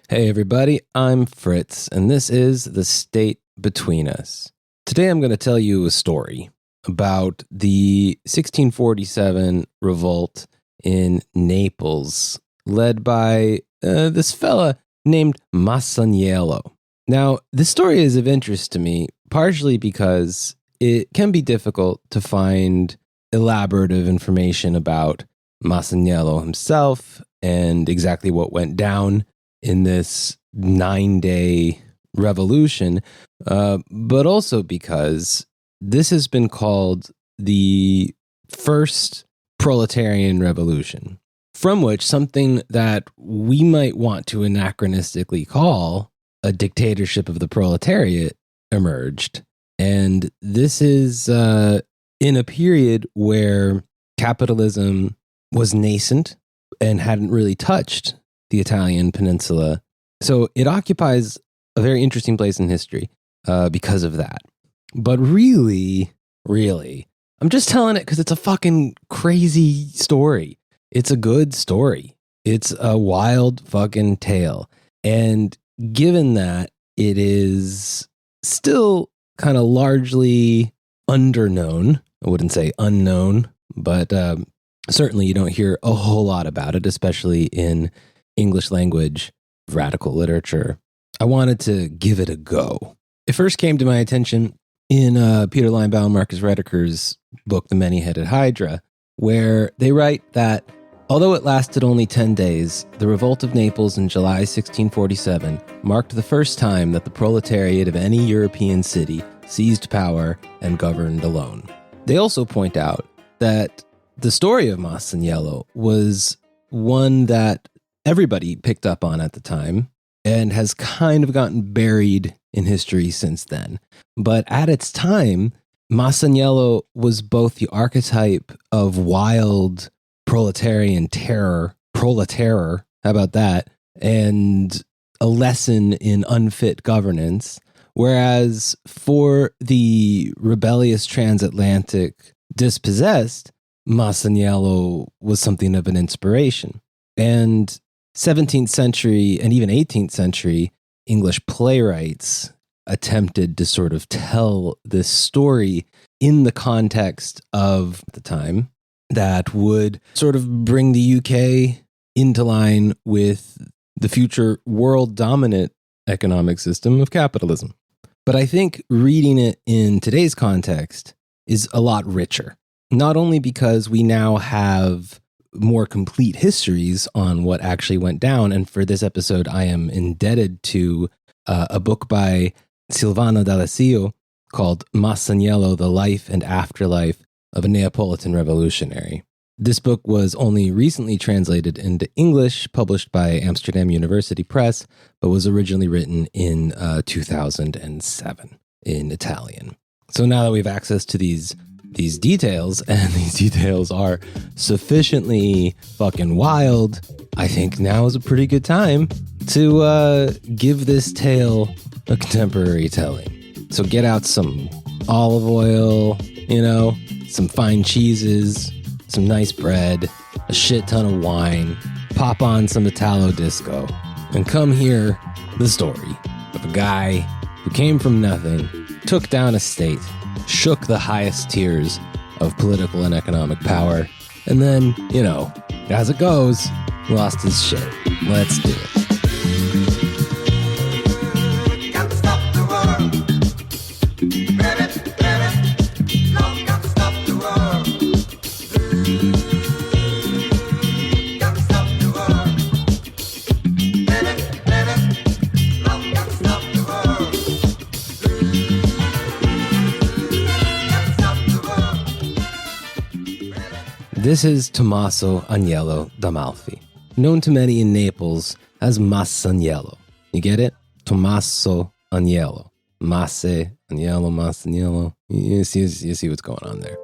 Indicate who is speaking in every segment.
Speaker 1: Hey everybody, I'm Fritz, and this is The State Between Us. Today I'm going to tell you a story about the 1647 revolt in Naples, led by this fella named Masaniello. Now, this story is of interest to me, partially because it can be difficult to find elaborative information about Masaniello himself and exactly what went down in this 9-day revolution, but also because this has been called the first proletarian revolution, from which something that we might want to anachronistically call a dictatorship of the proletariat emerged. And this is in a period where capitalism was nascent and hadn't really touched the Italian peninsula. So it occupies a very interesting place in history because of that. But really, I'm just telling it because it's a fucking crazy story. It's a good story. It's a wild fucking tale. And given that it is still kind of largely underknown, I wouldn't say unknown, but certainly you don't hear a whole lot about it, especially in English language radical literature. I wanted to give it a go. It first came to my attention in Peter Linebaugh and Marcus Rediker's book, The Many-Headed Hydra, where they write that although it lasted only 10 days, the revolt of Naples in July 1647 marked the first time that the proletariat of any European city seized power and governed alone. They also point out that the story of Masaniello was one that everybody picked up on at the time and has kind of gotten buried in history since then. But at its time, Masaniello was both the archetype of wild proletarian terror, how about that, and a lesson in unfit governance, whereas for the rebellious transatlantic dispossessed, Masaniello was something of an inspiration. And 17th century and even 18th century English playwrights attempted to sort of tell this story in the context of the time that would sort of bring the UK into line with the future world dominant economic system of capitalism. But I think reading it in today's context is a lot richer, not only because we now have more complete histories on what actually went down. And for this episode, I am indebted to a book by Silvana called Masaniello, The Life and Afterlife of a Neapolitan Revolutionary. This book was only recently translated into English, published by Amsterdam University Press, but was originally written in 2007 in Italian. So now that we have access to these details, and these details are sufficiently fucking wild, I think now is a pretty good time to give this tale a contemporary telling. So get out some olive oil, some fine cheeses, some nice bread, a shit ton of wine, pop on some Italo disco, and come hear the story of a guy who came from nothing, took down a state, shook the highest tiers of political and economic power, and then, as it goes, lost his shit. Let's do it. This is Tommaso Agnello d'Amalfi, known to many in Naples as Masaniello. You get it? Tommaso Agnello. Agnello, Masaniello. You see what's going on there.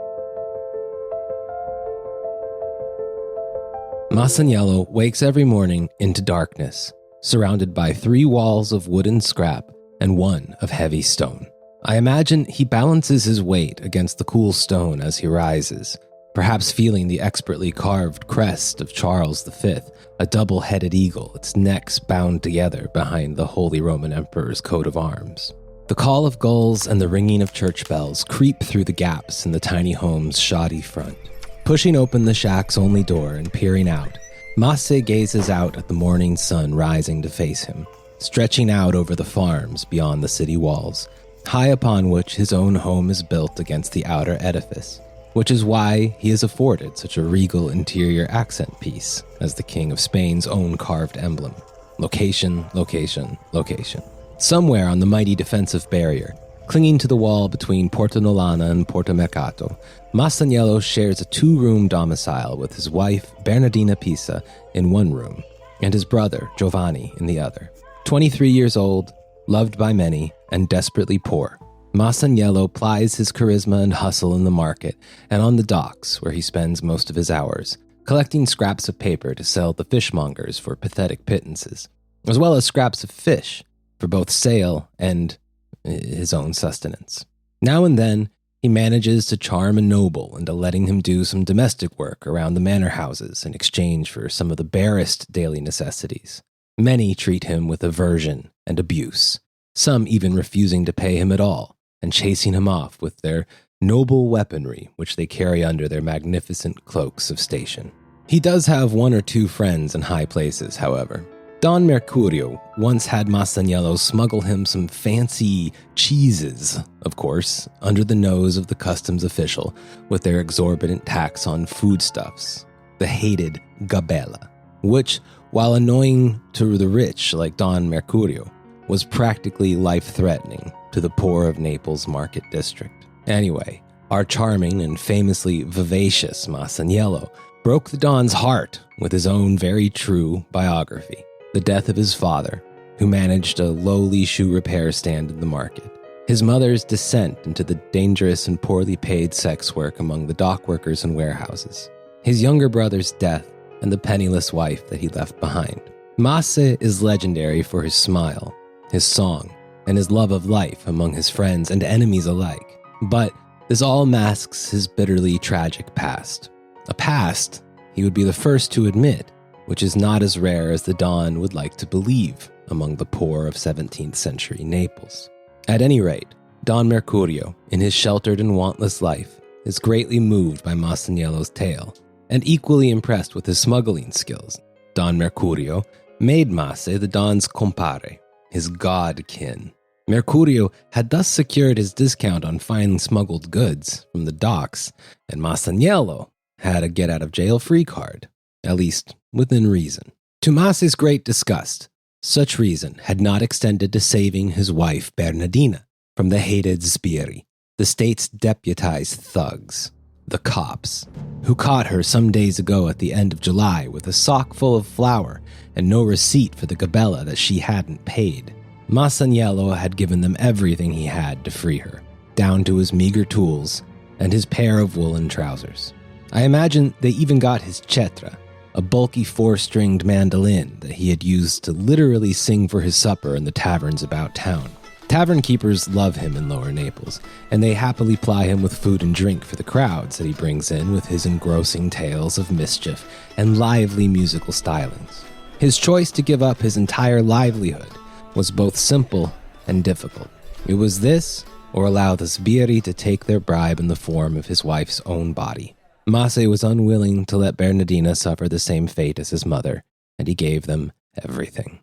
Speaker 1: Masaniello wakes every morning into darkness, surrounded by 3 walls of wooden scrap and 1 of heavy stone. I imagine he balances his weight against the cool stone as he rises, perhaps feeling the expertly carved crest of Charles V, a double-headed eagle, its necks bound together behind the Holy Roman Emperor's coat of arms. The call of gulls and the ringing of church bells creep through the gaps in the tiny home's shoddy front. Pushing open the shack's only door and peering out, Masse gazes out at the morning sun rising to face him, stretching out over the farms beyond the city walls, high upon which his own home is built against the outer edifice, which is why he is afforded such a regal interior accent piece as the King of Spain's own carved emblem. Location, location, location. Somewhere on the mighty defensive barrier, clinging to the wall between Porta Nolana and Porta Mercato, Masaniello shares a 2-room domicile with his wife, Bernardina Pisa, in one room, and his brother, Giovanni, in the other. 23 years old, loved by many, and desperately poor, Masaniello plies his charisma and hustle in the market and on the docks where he spends most of his hours, collecting scraps of paper to sell to fishmongers for pathetic pittances, as well as scraps of fish for both sale and his own sustenance. Now and then, he manages to charm a noble into letting him do some domestic work around the manor houses in exchange for some of the barest daily necessities. Many treat him with aversion and abuse, some even refusing to pay him at all and chasing him off with their noble weaponry which they carry under their magnificent cloaks of station. He does have 1 or 2 friends in high places, however. Don Mercurio once had Masaniello smuggle him some fancy cheeses, of course, under the nose of the customs official with their exorbitant tax on foodstuffs, the hated gabella, which, while annoying to the rich like Don Mercurio, was practically life-threatening to the poor of Naples' market district. Anyway, our charming and famously vivacious Masaniello broke the Don's heart with his own very true biography, the death of his father, who managed a lowly shoe repair stand in the market, his mother's descent into the dangerous and poorly paid sex work among the dock workers and warehouses, his younger brother's death, and the penniless wife that he left behind. Masse is legendary for his smile, his song, and his love of life among his friends and enemies alike. But this all masks his bitterly tragic past. A past he would be the first to admit, which is not as rare as the Don would like to believe among the poor of 17th century Naples. At any rate, Don Mercurio, in his sheltered and wantless life, is greatly moved by Masaniello's tale, and equally impressed with his smuggling skills. Don Mercurio made Masse the Don's compare, his godkin. Mercurio had thus secured his discount on fine smuggled goods from the docks, and Masaniello had a get-out-of-jail-free card, at least within reason. To Masse's great disgust, such reason had not extended to saving his wife Bernardina from the hated sbirri, the state's deputized thugs, the cops, who caught her some days ago at the end of July with a sock full of flour and no receipt for the gabella that she hadn't paid. Masaniello had given them everything he had to free her, down to his meager tools and his pair of woolen trousers. I imagine they even got his cetra, a bulky 4-stringed mandolin that he had used to literally sing for his supper in the taverns about town. Tavern keepers love him in Lower Naples, and they happily ply him with food and drink for the crowds that he brings in with his engrossing tales of mischief and lively musical stylings. His choice to give up his entire livelihood was both simple and difficult. It was this, or allow the sbirri to take their bribe in the form of his wife's own body. Masse was unwilling to let Bernardina suffer the same fate as his mother, and he gave them everything.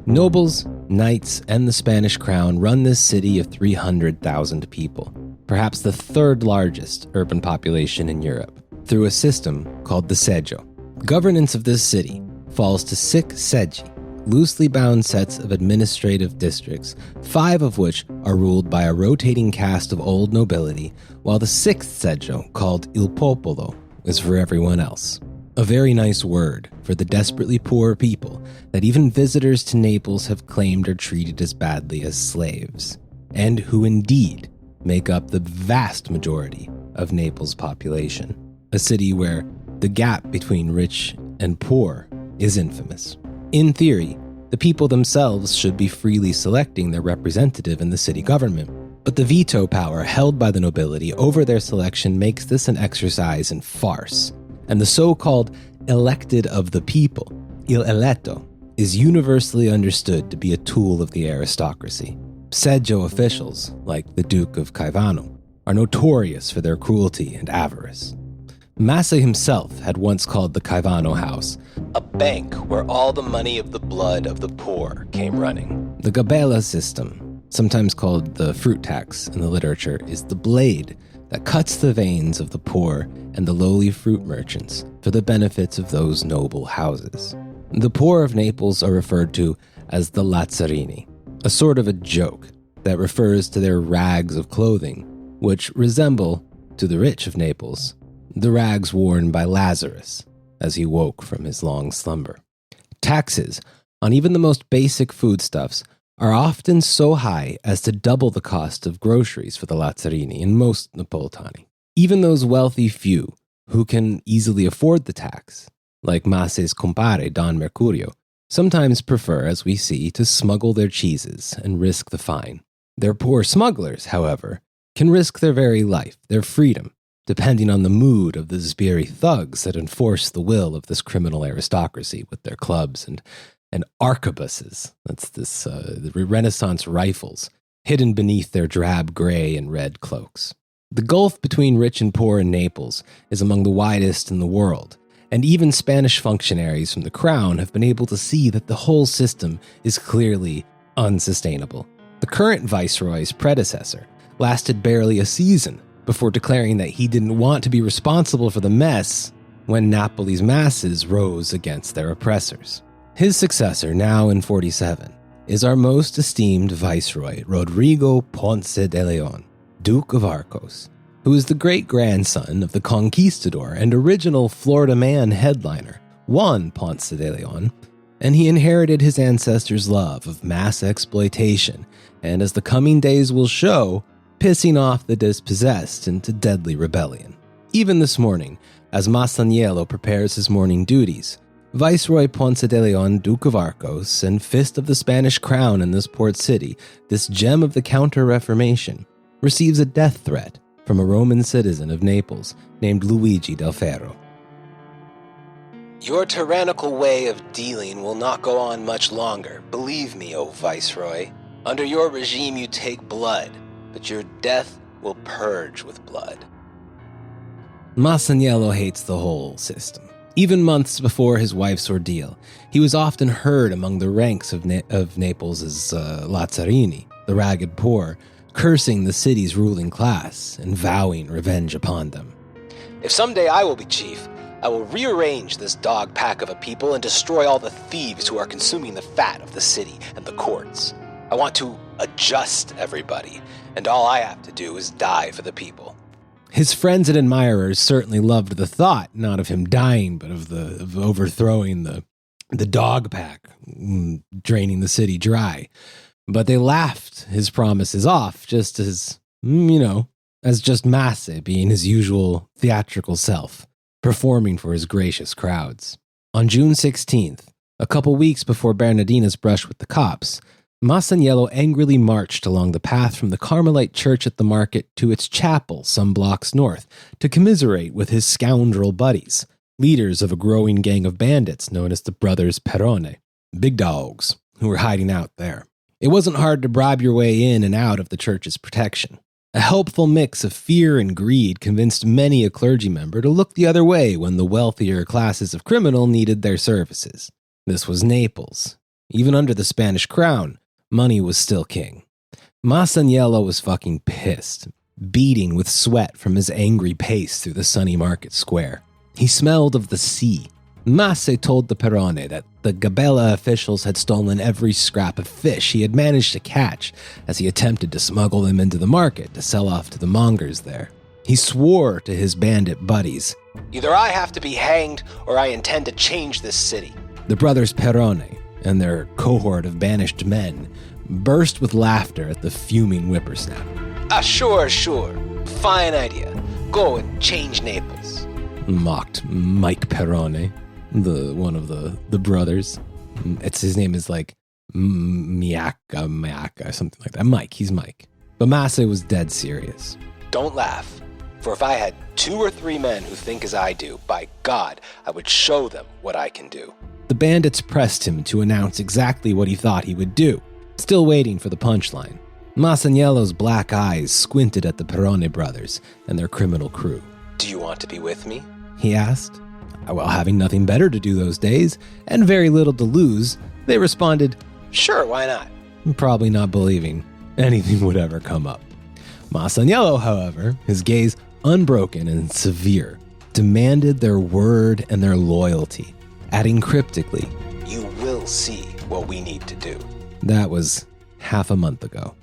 Speaker 1: Nobles, knights, and the Spanish crown run this city of 300,000 people, perhaps the 3rd largest urban population in Europe, through a system called the seggio. Governance of this city falls to 6 seggi, loosely bound sets of administrative districts, 5 of which are ruled by a rotating caste of old nobility, while the 6th seggio, called il popolo, is for everyone else. A very nice word for the desperately poor people that even visitors to Naples have claimed are treated as badly as slaves, and who indeed make up the vast majority of Naples' population, a city where the gap between rich and poor is infamous. In theory, the people themselves should be freely selecting their representative in the city government, But the veto power held by the nobility over their selection makes this an exercise in farce, and the so-called elected of the people, il eletto, is universally understood to be a tool of the aristocracy. Seggio officials, like the Duke of Caivano, are notorious for their cruelty and avarice. Massa himself had once called the Caivano house a bank where all the money of the blood of the poor came running. The gabella system, sometimes called the fruit tax in the literature, is the blade that cuts the veins of the poor and the lowly fruit merchants for the benefits of those noble houses. The poor of Naples are referred to as the lazzarini, a sort of a joke that refers to their rags of clothing, which resemble, to the rich of Naples, the rags worn by Lazarus as he woke from his long slumber. Taxes on even the most basic foodstuffs are often so high as to double the cost of groceries for the lazzarini in most Napolitani. Even those wealthy few who can easily afford the tax, like Masse's compare Don Mercurio, sometimes prefer, as we see, to smuggle their cheeses and risk the fine. Their poor smugglers, however, can risk their very life, their freedom, depending on the mood of the sbirri thugs that enforce the will of this criminal aristocracy with their clubs and arquebuses. That's the Renaissance rifles, hidden beneath their drab gray and red cloaks. The gulf between rich and poor in Naples is among the widest in the world, and even Spanish functionaries from the crown have been able to see that the whole system is clearly unsustainable. The current viceroy's predecessor lasted barely a season before declaring that he didn't want to be responsible for the mess when Napoli's masses rose against their oppressors. His successor, now in 47, is our most esteemed viceroy, Rodrigo Ponce de Leon, Duke of Arcos, who is the great-grandson of the conquistador and original Florida Man headliner, Juan Ponce de Leon, and he inherited his ancestors' love of mass exploitation and, as the coming days will show, pissing off the dispossessed into deadly rebellion. Even this morning, as Masaniello prepares his morning duties, Viceroy Ponce de Leon, Duke of Arcos, and fist of the Spanish crown in this port city, this gem of the Counter-Reformation, receives a death threat from a Roman citizen of Naples named Luigi del Ferro. Your tyrannical way of dealing will not go on much longer. Believe me, O Viceroy. Under your regime you take blood, but your death will purge with blood. Masaniello hates the whole system. Even months before his wife's ordeal, he was often heard among the ranks of Naples' lazzarini, the ragged poor, cursing the city's ruling class and vowing revenge upon them. If someday I will be chief, I will rearrange this dog pack of a people and destroy all the thieves who are consuming the fat of the city and the courts. I want to adjust everybody, and all I have to do is die for the people. His friends and admirers certainly loved the thought, not of him dying, but of overthrowing the dog pack, draining the city dry. But they laughed his promises off, just as, as just Masse being his usual theatrical self, performing for his gracious crowds. On June 16th, a couple weeks before Bernardina's brush with the cops, Masaniello angrily marched along the path from the Carmelite church at the market to its chapel some blocks north to commiserate with his scoundrel buddies, leaders of a growing gang of bandits known as the Brothers Perrone, big dogs, who were hiding out there. It wasn't hard to bribe your way in and out of the church's protection. A helpful mix of fear and greed convinced many a clergy member to look the other way when the wealthier classes of criminal needed their services. This was Naples. Even under the Spanish crown, money was still king. Masaniello was fucking pissed, beading with sweat from his angry pace through the sunny market square. He smelled of the sea. Masse told the Perrone that the Gabella officials had stolen every scrap of fish he had managed to catch as he attempted to smuggle them into the market to sell off to the mongers there. He swore to his bandit buddies, "Either I have to be hanged or I intend to change this city." The brothers Perrone and their cohort of banished men burst with laughter at the fuming whippersnapper. Sure. Fine idea. Go and change Naples," mocked Mike Perrone, one of the brothers. His name is like Miaka, something like that. He's Mike. But Masse was dead serious.
Speaker 2: Don't laugh, for if I had 2 or 3 men who think as I do, by God, I would show them what I can do.
Speaker 1: The bandits pressed him to announce exactly what he thought he would do, still waiting for the punchline. Masaniello's black eyes squinted at the Perrone brothers and their criminal crew.
Speaker 2: Do you want to be with me?
Speaker 1: He asked. Well, having nothing better to do those days, and very little to lose, they responded,
Speaker 2: Sure, why not?
Speaker 1: probably not believing anything would ever come up. Masaniello, however, his gaze unbroken and severe, demanded their word and their loyalty, adding cryptically,
Speaker 2: You will see what we need to do.
Speaker 1: That was half a month ago.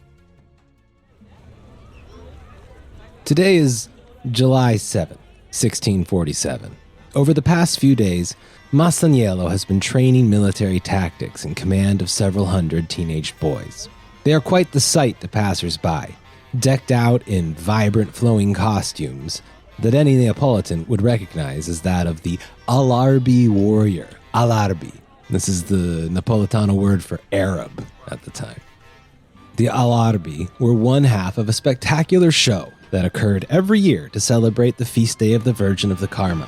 Speaker 1: Today is July 7th, 1647. Over the past few days, Masaniello has been training military tactics in command of several hundred teenage boys. They are quite the sight to passers-by, decked out in vibrant flowing costumes that any Neapolitan would recognize as that of the Alarbi warrior. Alarbi. This is the Napolitano word for Arab at the time. The Alarbi were one half of a spectacular show that occurred every year to celebrate the feast day of the Virgin of the Carmine.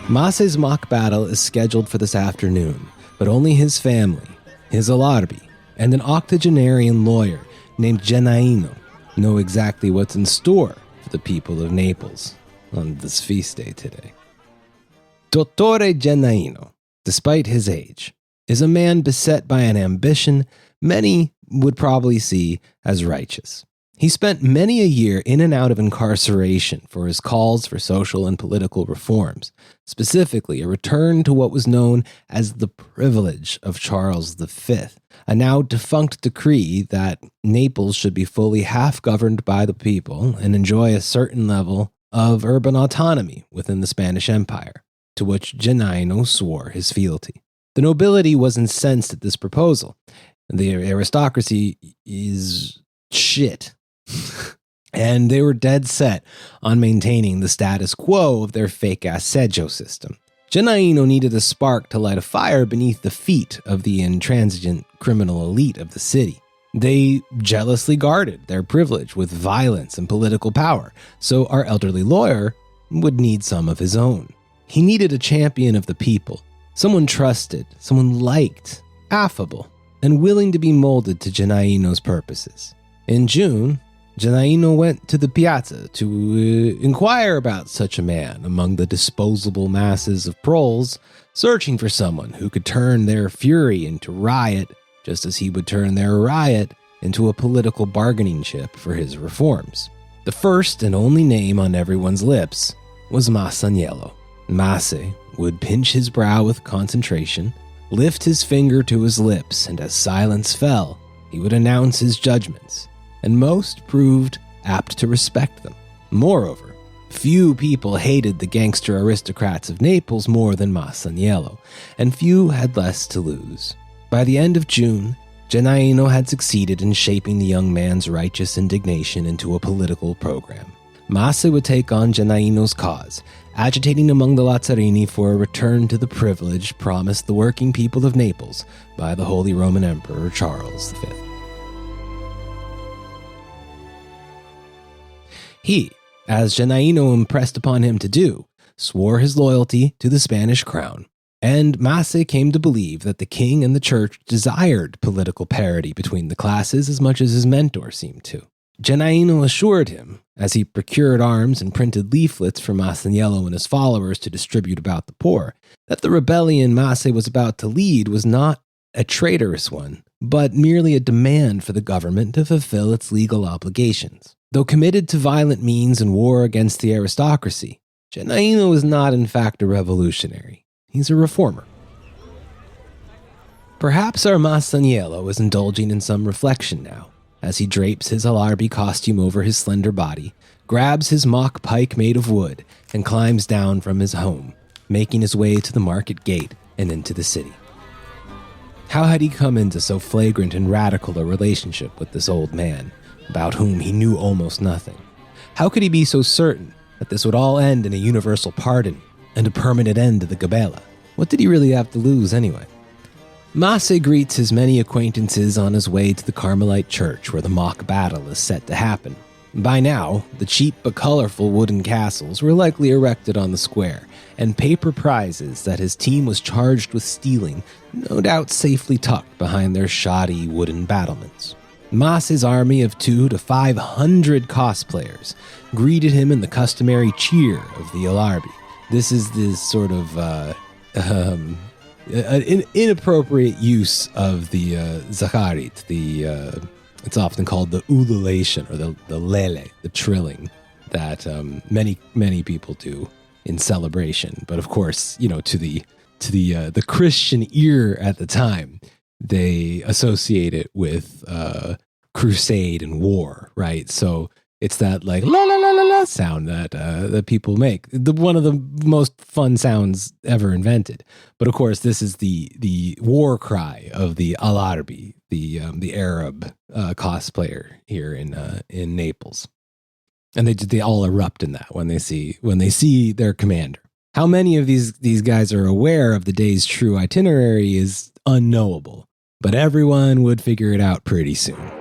Speaker 1: Masse's mock battle is scheduled for this afternoon, but only his family, his Alarbi, and an octogenarian lawyer named Genaino know exactly what's in store for the people of Naples on this feast day today. Dottore Genaino, despite his age, is a man beset by an ambition many would probably see as righteous. He spent many a year in and out of incarceration for his calls for social and political reforms, specifically a return to what was known as the privilege of Charles V, a now defunct decree that Naples should be fully half-governed by the people and enjoy a certain level of urban autonomy within the Spanish Empire, to which Genaino swore his fealty. The nobility was incensed at this proposal. The aristocracy is shit. And they were dead set on maintaining the status quo of their fake-ass seggio system. Genaino needed a spark to light a fire beneath the feet of the intransigent criminal elite of the city. They jealously guarded their privilege with violence and political power, so our elderly lawyer would need some of his own. He needed a champion of the people, someone trusted, someone liked, affable, and willing to be molded to Genaino's purposes. In June, Genaino went to the piazza to inquire about such a man among the disposable masses of proles, searching for someone who could turn their fury into riot, just as he would turn their riot into a political bargaining chip for his reforms. The first and only name on everyone's lips was Masaniello. Masse would pinch his brow with concentration, lift his finger to his lips, and as silence fell, he would announce his judgments, and most proved apt to respect them. Moreover, few people hated the gangster aristocrats of Naples more than Masaniello, and few had less to lose. By the end of June, Genaino had succeeded in shaping the young man's righteous indignation into a political program. Masse would take on Genaino's cause, agitating among the Lazzarini for a return to the privilege promised the working people of Naples by the Holy Roman Emperor Charles V. He, as Genaino impressed upon him to do, swore his loyalty to the Spanish crown, and Masse came to believe that the king and the church desired political parity between the classes as much as his mentor seemed to. Genaino assured him, as he procured arms and printed leaflets for Masaniello and his followers to distribute about the poor, that the rebellion Masse was about to lead was not a traitorous one, but merely a demand for the government to fulfill its legal obligations. Though committed to violent means and war against the aristocracy, Genaino is not in fact a revolutionary. He's a reformer. Perhaps our Masaniello is indulging in some reflection now, as he drapes his Alarbi costume over his slender body, grabs his mock pike made of wood, and climbs down from his home, making his way to the market gate and into the city. How had he come into so flagrant and radical a relationship with this old man, about whom he knew almost nothing? How could he be so certain that this would all end in a universal pardon and a permanent end to the Gabella? What did he really have to lose anyway? Masse greets his many acquaintances on his way to the Carmelite church where the mock battle is set to happen. By now, the cheap but colorful wooden castles were likely erected on the square, and paper prizes that his team was charged with stealing, no doubt safely tucked behind their shoddy wooden battlements. Masse's army of 200 to 500 cosplayers greeted him in the customary cheer of the Alarbi. This is this sort of an inappropriate use of the Zacharit, it's often called the ululation or the lele, the trilling that many people do in celebration. But of course, to the Christian ear at the time, they associate it with crusade and war, right? So it's that like la la la la la sound that people make. One of the most fun sounds ever invented. But of course, this is the war cry of the Alarbi, the Arab cosplayer here in Naples, and they all erupt in that when they see their commander. How many of these guys are aware of the day's true itinerary is unknowable, but everyone would figure it out pretty soon.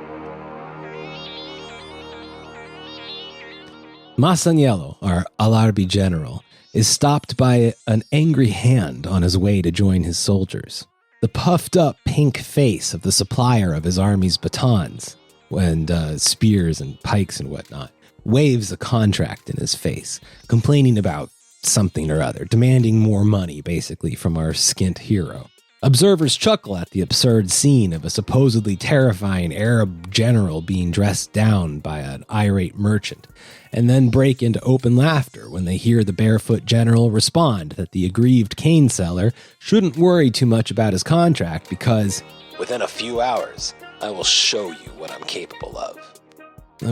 Speaker 1: Masaniello, our Alarbi general, is stopped by an angry hand on his way to join his soldiers. The puffed-up pink face of the supplier of his army's batons, and spears and pikes and whatnot, waves a contract in his face, complaining about something or other, demanding more money, basically, from our skint hero. Observers chuckle at the absurd scene of a supposedly terrifying Arab general being dressed down by an irate merchant, and then break into open laughter when they hear the barefoot general respond that the aggrieved cane seller shouldn't worry too much about his contract because,
Speaker 2: within a few hours, I will show you what I'm capable of.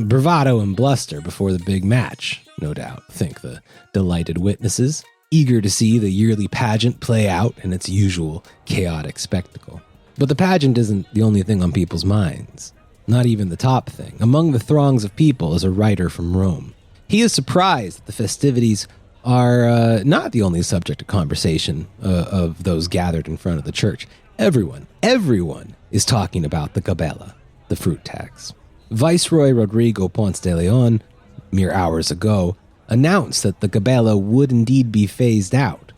Speaker 1: Bravado and bluster before the big match, no doubt, think the delighted witnesses, eager to see the yearly pageant play out in its usual chaotic spectacle. But the pageant isn't the only thing on people's minds. Not even the top thing. Among the throngs of people is a writer from Rome. He is surprised that the festivities are not the only subject of conversation of those gathered in front of the church. Everyone is talking about the gabella, the fruit tax. Viceroy Rodrigo Ponce de Leon, mere hours ago, announced that the gabella would indeed be phased out,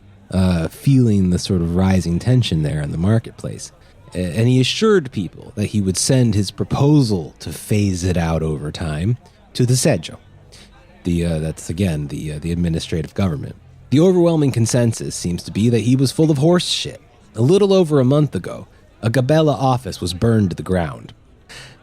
Speaker 1: feeling the sort of rising tension there in the marketplace. And he assured people that he would send his proposal to phase it out over time to the seggio. That's again the administrative government. The overwhelming consensus seems to be that he was full of horse shit. A little over a month ago, a gabella office was burned to the ground,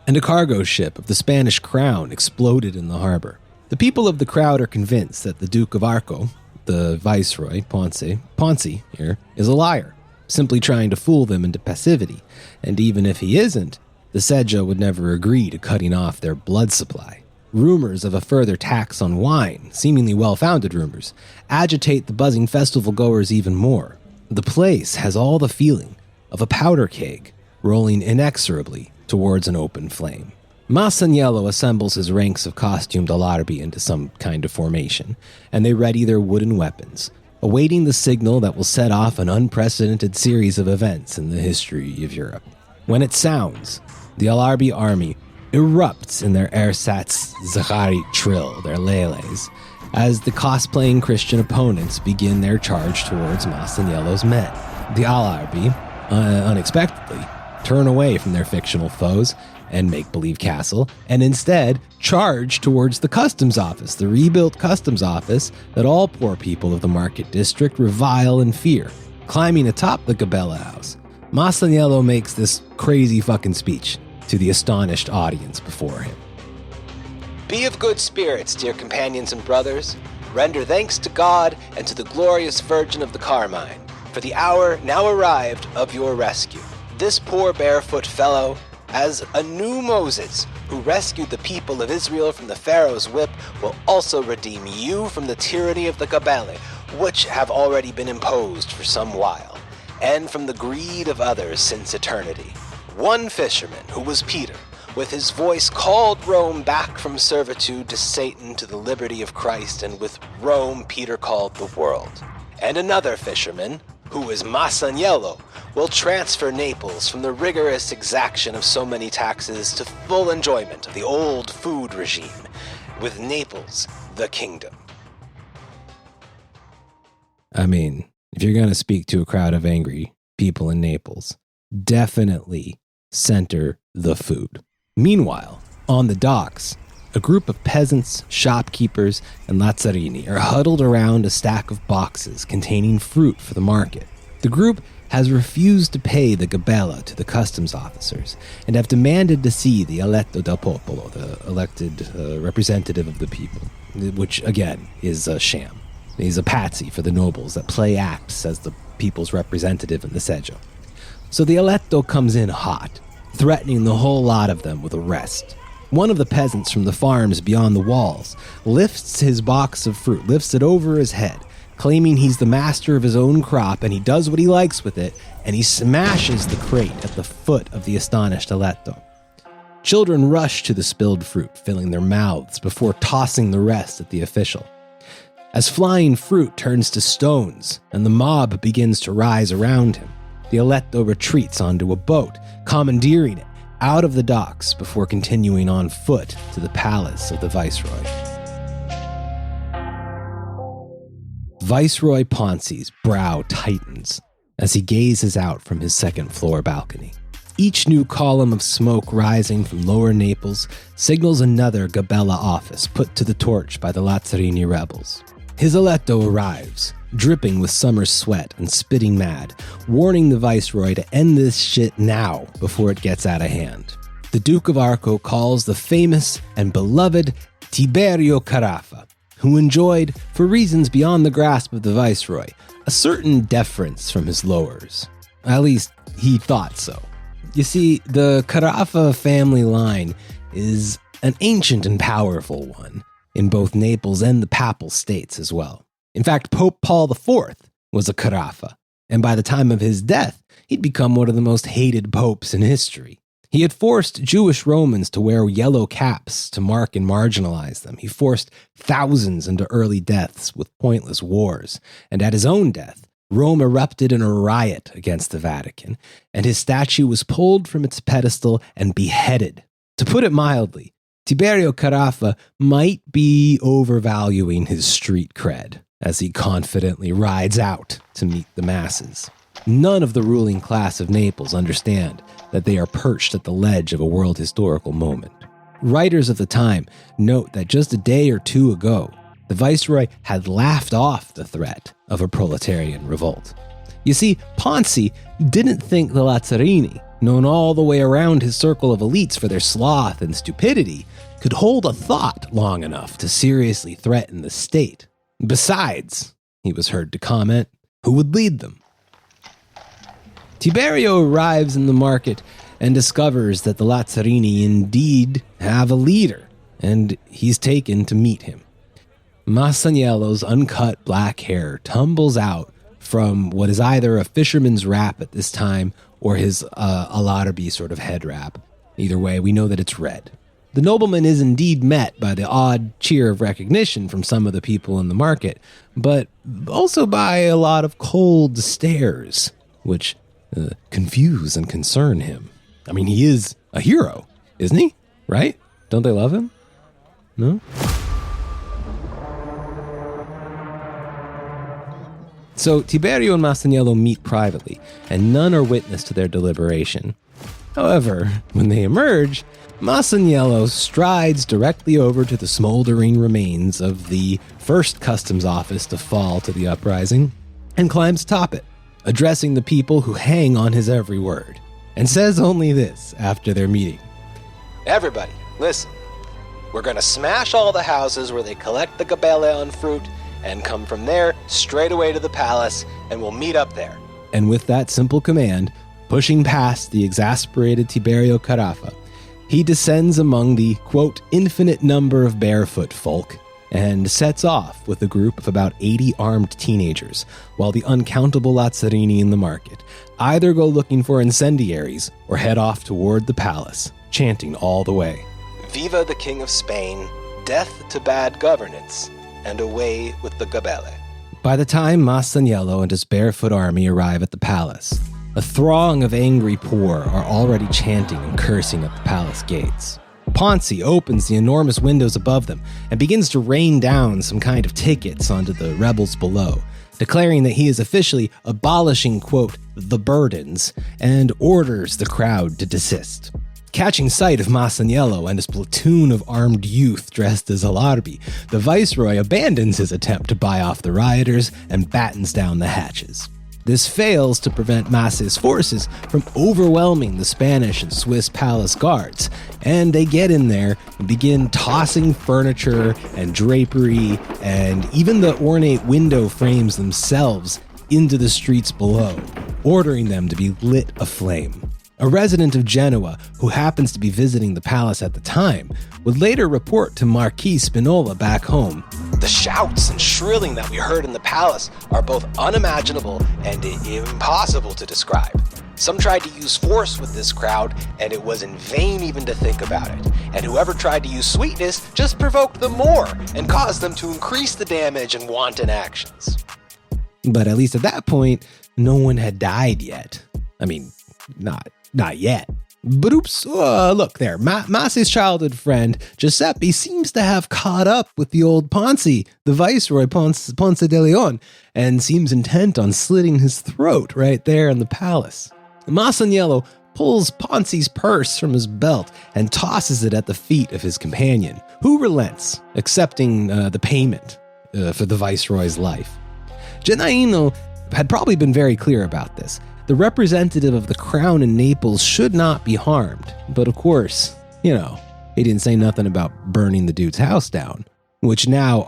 Speaker 1: and a cargo ship of the Spanish crown exploded in the harbor. The people of the crowd are convinced that the Duke of Arco, the Viceroy, Ponce here, is a liar, simply trying to fool them into passivity, and even if he isn't, the seggio would never agree to cutting off their blood supply. Rumors of a further tax on wine, seemingly well-founded rumors, agitate the buzzing festival goers even more. The place has all the feeling of a powder keg rolling inexorably towards an open flame. Masaniello assembles his ranks of costumed Alarbi into some kind of formation, and they ready their wooden weapons, awaiting the signal that will set off an unprecedented series of events in the history of Europe. When it sounds, the Alarbi army erupts in their ersatz Zacharit trill, their leles, as the cosplaying Christian opponents begin their charge towards Masaniello's men. The Alarbi, unexpectedly, turn away from their fictional foes and make-believe castle, and instead charge towards the customs office, the rebuilt customs office that all poor people of the market district revile and fear. Climbing atop the gabella house, Masaniello makes this crazy fucking speech to the astonished audience before him.
Speaker 2: Be of good spirits, dear companions and brothers. Render thanks to God and to the glorious Virgin of the Carmine, for the hour now arrived of your rescue. This poor barefoot fellow, as a new Moses who rescued the people of Israel from the Pharaoh's whip, will also redeem you from the tyranny of the gabelle, which have already been imposed for some while, and from the greed of others since eternity. One fisherman, who was Peter, with his voice called Rome back from servitude to Satan to the liberty of Christ, and with Rome Peter called the world. And another fisherman, who is Masaniello, will transfer Naples from the rigorous exaction of so many taxes to full enjoyment of the old food regime, with Naples the kingdom.
Speaker 1: I mean, if you're going to speak to a crowd of angry people in Naples, definitely center the food. Meanwhile, on the docks, a group of peasants, shopkeepers, and lazzarini are huddled around a stack of boxes containing fruit for the market. The group has refused to pay the gabella to the customs officers and have demanded to see the eletto del popolo, the elected representative of the people, which, again, is a sham. He's a patsy for the nobles that play acts as the people's representative in the seggio. So the eletto comes in hot, threatening the whole lot of them with arrest. One of the peasants from the farms beyond the walls lifts his box of fruit, lifts it over his head, claiming he's the master of his own crop and he does what he likes with it, and he smashes the crate at the foot of the astonished eletto. Children rush to the spilled fruit, filling their mouths before tossing the rest at the official. As flying fruit turns to stones and the mob begins to rise around him, the eletto retreats onto a boat, commandeering it out of the docks before continuing on foot to the palace of the viceroy. Viceroy Ponzi's brow tightens as he gazes out from his second-floor balcony. Each new column of smoke rising from lower Naples signals another gabella office put to the torch by the Lazzarini rebels. His eletto arrives, dripping with summer sweat and spitting mad, warning the viceroy to end this shit now before it gets out of hand. The Duke of Arco calls the famous and beloved Tiberio Carafa, who enjoyed, for reasons beyond the grasp of the viceroy, a certain deference from his lowers. At least, he thought so. You see, the Carafa family line is an ancient and powerful one in both Naples and the Papal States as well. In fact, Pope Paul IV was a Carafa, and by the time of his death, he'd become one of the most hated popes in history. He had forced Jewish Romans to wear yellow caps to mark and marginalize them. He forced thousands into early deaths with pointless wars, and at his own death, Rome erupted in a riot against the Vatican, and his statue was pulled from its pedestal and beheaded. To put it mildly, Tiberio Carafa might be overvaluing his street cred as he confidently rides out to meet the masses. None of the ruling class of Naples understand that they are perched at the ledge of a world historical moment. Writers of the time note that just a day or two ago, the viceroy had laughed off the threat of a proletarian revolt. You see, Ponzi didn't think the Lazzarini, known all the way around his circle of elites for their sloth and stupidity, could hold a thought long enough to seriously threaten the state. Besides, he was heard to comment, who would lead them? Tiberio arrives in the market and discovers that the Lazzarini indeed have a leader, and he's taken to meet him. Masaniello's uncut black hair tumbles out from what is either a fisherman's wrap at this time or his alarbi sort of head wrap. Either way, we know that it's red. The nobleman is indeed met by the odd cheer of recognition from some of the people in the market, but also by a lot of cold stares, which confuse and concern him. I mean, he is a hero, isn't he? Right? Don't they love him? No? So Tiberio and Masaniello meet privately, and none are witness to their deliberation. However, when they emerge, Masaniello strides directly over to the smoldering remains of the first customs office to fall to the uprising and climbs atop it, addressing the people who hang on his every word, and says only this after their meeting.
Speaker 2: Everybody, listen. We're going to smash all the houses where they collect the gabelle on fruit and come from there straight away to the palace, and we'll meet up there.
Speaker 1: And with that simple command, pushing past the exasperated Tiberio Carafa, he descends among the, quote, infinite number of barefoot folk and sets off with a group of about 80 armed teenagers, while the uncountable Lazzarini in the market either go looking for incendiaries or head off toward the palace, chanting all the way,
Speaker 2: Viva the King of Spain, death to bad governance, and away with the gabelle.
Speaker 1: By the time Masaniello and his barefoot army arrive at the palace, a throng of angry poor are already chanting and cursing at the palace gates. Ponzi opens the enormous windows above them and begins to rain down some kind of tickets onto the rebels below, declaring that he is officially abolishing, quote, the burdens, and orders the crowd to desist. Catching sight of Masaniello and his platoon of armed youth dressed as alarbi, the viceroy abandons his attempt to buy off the rioters and battens down the hatches. This fails to prevent Masse's forces from overwhelming the Spanish and Swiss palace guards, and they get in there and begin tossing furniture and drapery and even the ornate window frames themselves into the streets below, ordering them to be lit aflame. A resident of Genoa, who happens to be visiting the palace at the time, would later report to Marquis Spinola back home,
Speaker 2: "The shouts and shrilling that we heard in the palace are both unimaginable and impossible to describe. Some tried to use force with this crowd, and it was in vain even to think about it. And whoever tried to use sweetness just provoked them more and caused them to increase the damage and wanton actions."
Speaker 1: But at least at that point, no one had died yet. I mean, not yet. But oops, look there. Masse's childhood friend, Giuseppe, seems to have caught up with the old Ponzi, the viceroy Ponce de Leon, and seems intent on slitting his throat right there in the palace. Masaniello pulls Ponzi's purse from his belt and tosses it at the feet of his companion, who relents, accepting the payment for the viceroy's life. Genaino had probably been very clear about this. The representative of the crown in Naples should not be harmed. But of course, he didn't say nothing about burning the dude's house down, which now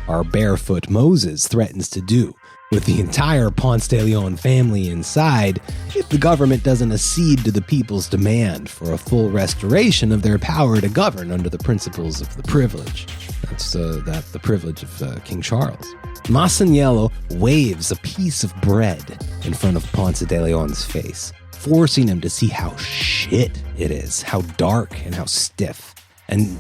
Speaker 1: our barefoot Moses threatens to do, with the entire Ponce de Leon family inside, if the government doesn't accede to the people's demand for a full restoration of their power to govern under the principles of the privilege. That's the privilege of King Charles. Masaniello waves a piece of bread in front of Ponce de Leon's face, forcing him to see how shit it is, how dark and how stiff, and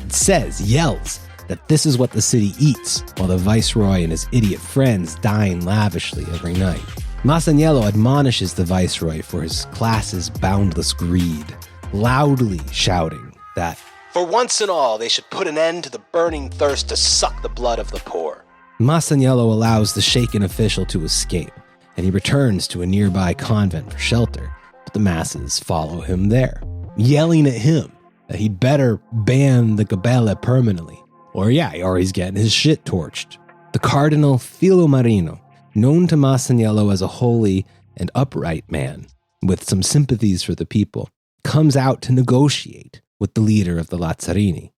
Speaker 1: yells that this is what the city eats, while the viceroy and his idiot friends dine lavishly every night. Masaniello admonishes the viceroy for his class's boundless greed, loudly shouting that,
Speaker 2: "For once and all, they should put an end to the burning thirst to suck the blood of the poor."
Speaker 1: Masaniello allows the shaken official to escape, and he returns to a nearby convent for shelter, but the masses follow him there, yelling at him that he'd better ban the gabelle permanently, or he's getting his shit torched. The Cardinal Filomarino, known to Masaniello as a holy and upright man with some sympathies for the people, comes out to negotiate with the leader of the Lazzarini.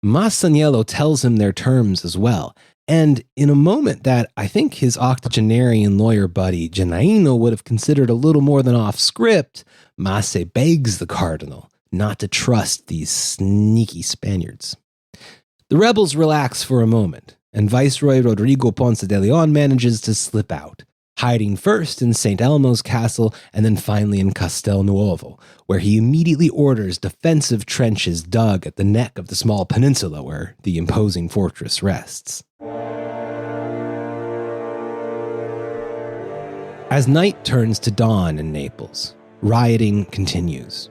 Speaker 1: Masaniello tells him their terms as well, and in a moment that I think his octogenarian lawyer buddy Genaino would have considered a little more than off script, Masse begs the cardinal not to trust these sneaky Spaniards. The rebels relax for a moment, and Viceroy Rodrigo Ponce de Leon manages to slip out, hiding first in St. Elmo's castle and then finally in Castel Nuovo, where he immediately orders defensive trenches dug at the neck of the small peninsula where the imposing fortress rests. As night turns to dawn in Naples, rioting continues.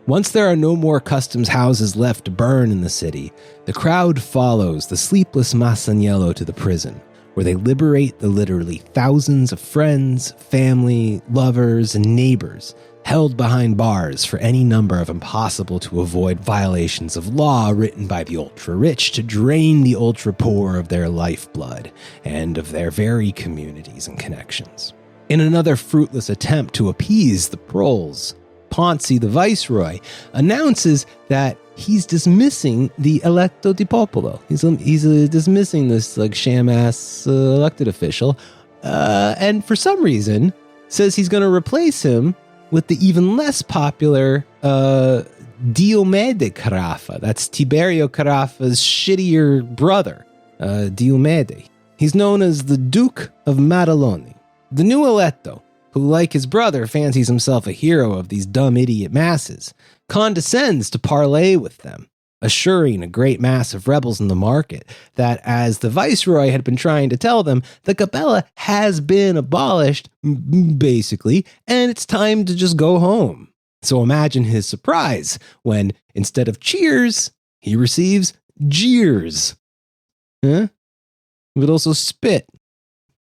Speaker 1: Once there are no more customs houses left to burn in the city, the crowd follows the sleepless Masaniello to the prison, where they liberate the literally thousands of friends, family, lovers, and neighbors held behind bars for any number of impossible to avoid violations of law written by the ultra-rich to drain the ultra-poor of their lifeblood and of their very communities and connections. In another fruitless attempt to appease the proles, Ponzi, the viceroy, announces that he's dismissing the electo di popolo. He's dismissing this sham-ass elected official, and for some reason says he's going to replace him with the even less popular Diomede Carafa. That's Tiberio Carafa's shittier brother, Diomede. He's known as the Duke of Maddaloni. The new eletto, who, like his brother, fancies himself a hero of these dumb idiot masses, condescends to parley with them, assuring a great mass of rebels in the market that, as the viceroy had been trying to tell them, the capella has been abolished, basically, and it's time to just go home. So imagine his surprise when, instead of cheers, he receives jeers. Huh? But also spit.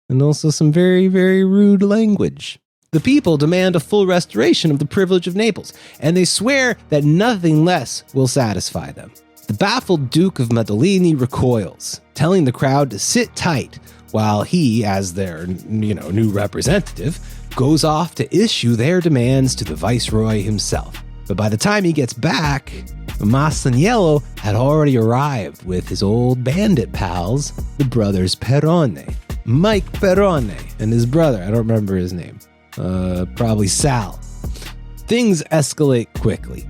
Speaker 1: And also some very, very rude language. The people demand a full restoration of the privilege of Naples, and they swear that nothing less will satisfy them. The baffled Duke of Maddaloni recoils, telling the crowd to sit tight, while he, as their new representative, goes off to issue their demands to the viceroy himself. But by the time he gets back, Masaniello had already arrived with his old bandit pals, the brothers Perrone. Mike Perrone and his brother, I don't remember his name, probably Sal. Things escalate quickly.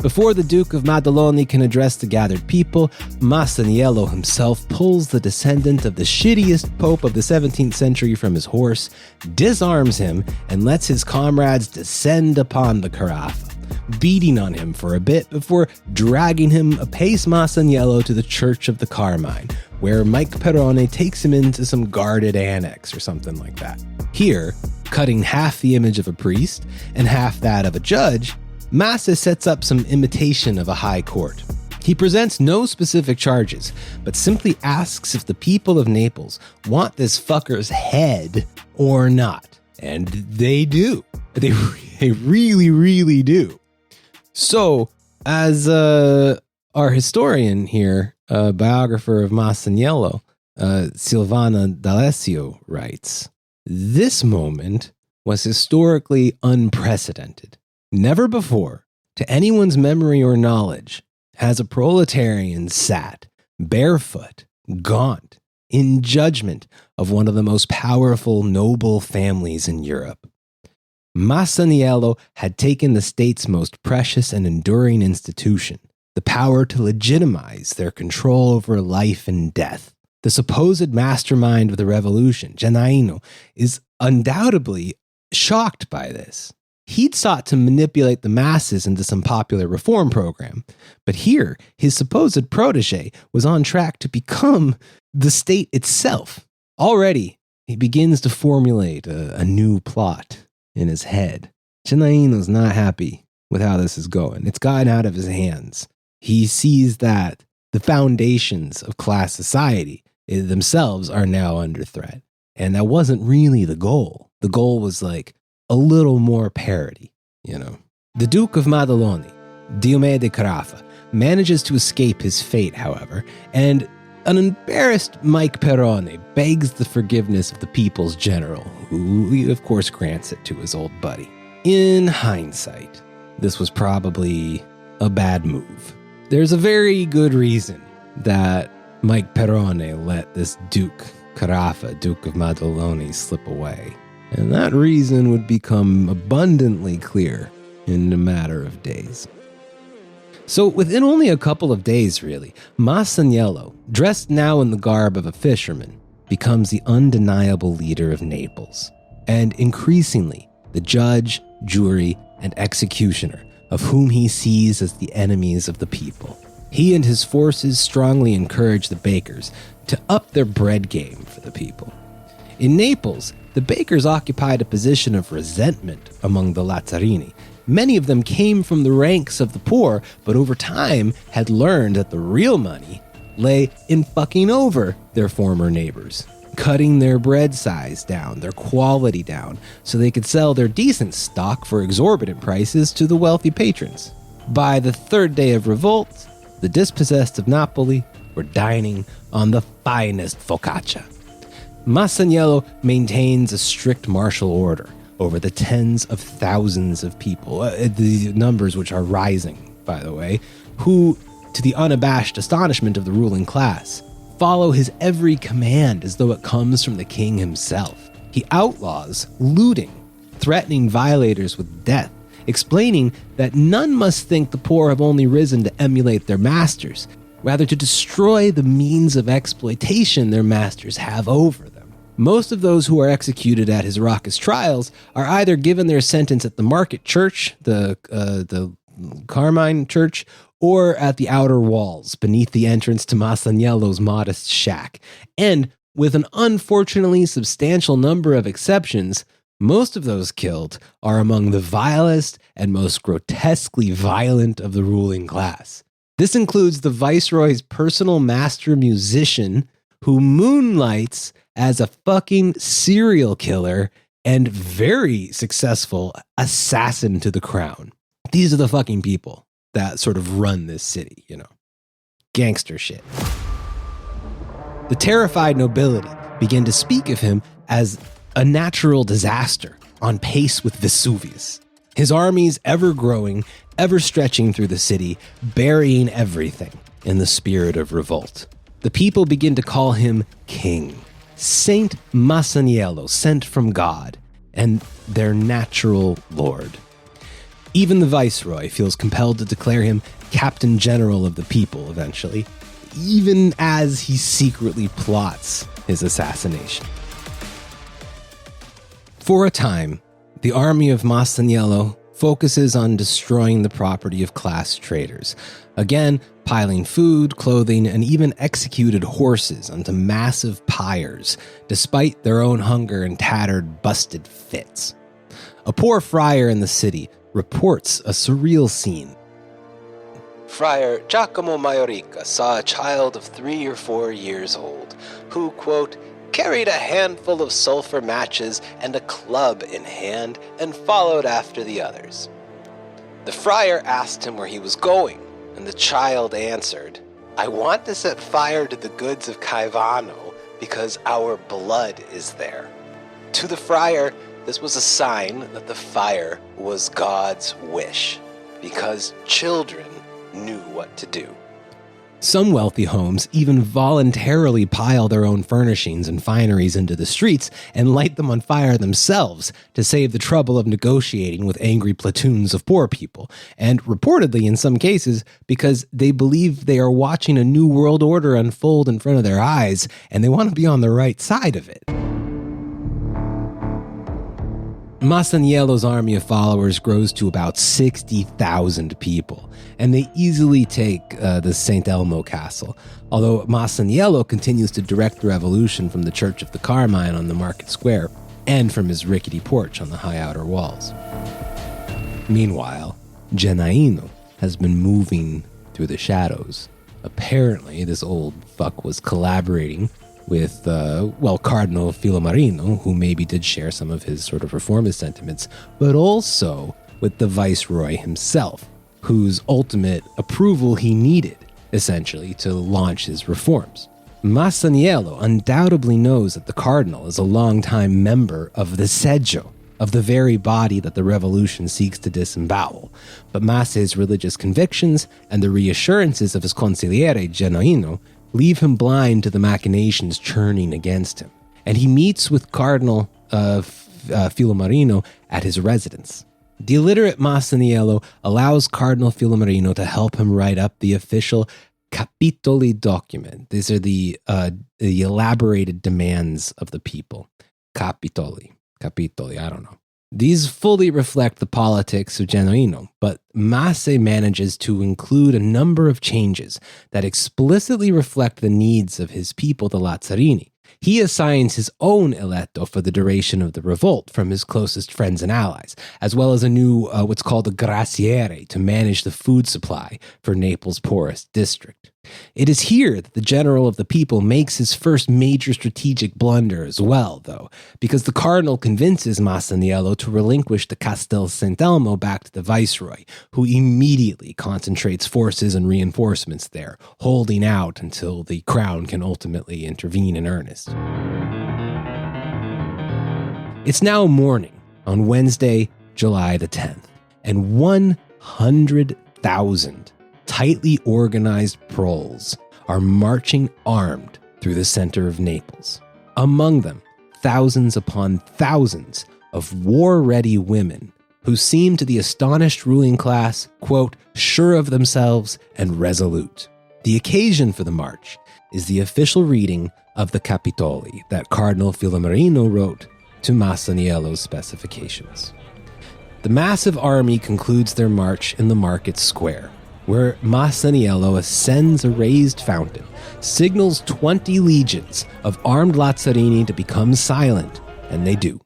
Speaker 1: Before the Duke of Maddaloni can address the gathered people, Masaniello himself pulls the descendant of the shittiest pope of the 17th century from his horse, disarms him, and lets his comrades descend upon the carafa, beating on him for a bit before dragging him apace Masaniello to the Church of the Carmine, where Mike Perrone takes him into some guarded annex or something like that. Here, cutting half the image of a priest and half that of a judge, Massa sets up some imitation of a high court. He presents no specific charges, but simply asks if the people of Naples want this fucker's head or not. And they do. They really, really do. So, as our historian here, biographer of Masaniello, Silvana D'Alessio, writes, this moment was historically unprecedented. Never before, to anyone's memory or knowledge, has a proletarian sat, barefoot, gaunt, in judgment of one of the most powerful noble families in Europe. Masaniello had taken the state's most precious and enduring institution, the power to legitimize their control over life and death. The supposed mastermind of the revolution, Gennaro, is undoubtedly shocked by this. He'd sought to manipulate the masses into some popular reform program, but here his supposed protege was on track to become the state itself. Already, he begins to formulate a new plot in his head. Gennaino's not happy with how this is going. It's gotten out of his hands. He sees that the foundations of class society themselves are now under threat. And that wasn't really the goal. The goal was like a little more parity, The Duke of Maddaloni, Diomede Carafa, manages to escape his fate, however, and an embarrassed Mike Perrone begs the forgiveness of the people's general, who, of course, grants it to his old buddy. In hindsight, this was probably a bad move. There's a very good reason that Mike Perrone let this Duke Carafa, Duke of Maddaloni, slip away. And that reason would become abundantly clear in a matter of days. So within only a couple of days, really, Masaniello, dressed now in the garb of a fisherman, becomes the undeniable leader of Naples, and increasingly the judge, jury, and executioner of whom he sees as the enemies of the people. He and his forces strongly encourage the bakers to up their bread game for the people. In Naples, the bakers occupied a position of resentment among the Lazzarini. Many of them came from the ranks of the poor, but over time had learned that the real money lay in fucking over their former neighbors, cutting their bread size down, their quality down, so they could sell their decent stock for exorbitant prices to the wealthy patrons. By the third day of revolt, the dispossessed of Napoli were dining on the finest focaccia. Masaniello maintains a strict martial order over the tens of thousands of people, the numbers which are rising, by the way, who, to the unabashed astonishment of the ruling class, follow his every command as though it comes from the king himself. He outlaws looting, threatening violators with death, explaining that none must think the poor have only risen to emulate their masters, rather to destroy the means of exploitation their masters have over them. Most of those who are executed at his raucous trials are either given their sentence at the market church, the Carmine church, or at the outer walls beneath the entrance to Masaniello's modest shack. And with an unfortunately substantial number of exceptions, most of those killed are among the vilest and most grotesquely violent of the ruling class. This includes the viceroy's personal master musician, who moonlights as a fucking serial killer and very successful assassin to the crown. These are the fucking people that sort of run this city, you know. Gangster shit. The terrified nobility begin to speak of him as a natural disaster on pace with Vesuvius. His armies ever growing, ever stretching through the city, burying everything in the spirit of revolt. The people begin to call him king, Saint Masaniello, sent from God, and their natural lord. Even the viceroy feels compelled to declare him captain general of the people eventually, even as he secretly plots his assassination. For a time, the army of Masaniello focuses on destroying the property of class traders, again piling food, clothing, and even executed horses onto massive pyres, despite their own hunger and tattered, busted fits. A poor friar in the city reports a surreal scene.
Speaker 2: Friar Giacomo Maiorica saw a child of 3 or 4 years old who, quote, carried a handful of sulfur matches and a club in hand and followed after the others. The friar asked him where he was going, and the child answered, I want to set fire to the goods of Caivano because our blood is there. To the friar, this was a sign that the fire was God's wish, because children knew what to do.
Speaker 1: Some wealthy homes even voluntarily pile their own furnishings and fineries into the streets and light them on fire themselves to save the trouble of negotiating with angry platoons of poor people, and reportedly in some cases because they believe they are watching a new world order unfold in front of their eyes and they want to be on the right side of it. Masaniello's army of followers grows to about 60,000 people, and they easily take the St. Elmo castle, although Masaniello continues to direct the revolution from the Church of the Carmine on the market square and from his rickety porch on the high outer walls. Meanwhile, Genaino has been moving through the shadows. Apparently, this old fuck was collaborating with, Cardinal Filomarino, who maybe did share some of his sort of reformist sentiments, but also with the viceroy himself, whose ultimate approval he needed, essentially, to launch his reforms. Masaniello undoubtedly knows that the cardinal is a longtime member of the Seggio, of the very body that the revolution seeks to disembowel, but Masse's religious convictions and the reassurances of his consigliere Genaino leave him blind to the machinations churning against him, and he meets with Cardinal Filomarino at his residence. The illiterate Masaniello allows Cardinal Filomarino to help him write up the official Capitoli document. These are the elaborated demands of the people. Capitoli, I don't know. These fully reflect the politics of Genaino, but Masse manages to include a number of changes that explicitly reflect the needs of his people, the Lazzarini. He assigns his own eletto for the duration of the revolt from his closest friends and allies, as well as a new, what's called a graziere, to manage the food supply for Naples' poorest district. It is here that the general of the people makes his first major strategic blunder as well, though, because the cardinal convinces Masaniello to relinquish the Castel Sant'Elmo back to the viceroy, who immediately concentrates forces and reinforcements there, holding out until the crown can ultimately intervene in earnest. It's now morning on Wednesday, July the 10th, and 100,000 tightly organized proles are marching armed through the center of Naples. Among them, thousands upon thousands of war-ready women who seem to the astonished ruling class, quote, sure of themselves and resolute. The occasion for the march is the official reading of the Capitoli that Cardinal Filomarino wrote to Masaniello's specifications. The massive army concludes their march in the market square, where Masaniello ascends a raised fountain, signals 20 legions of armed Lazzarini to become silent, and they do.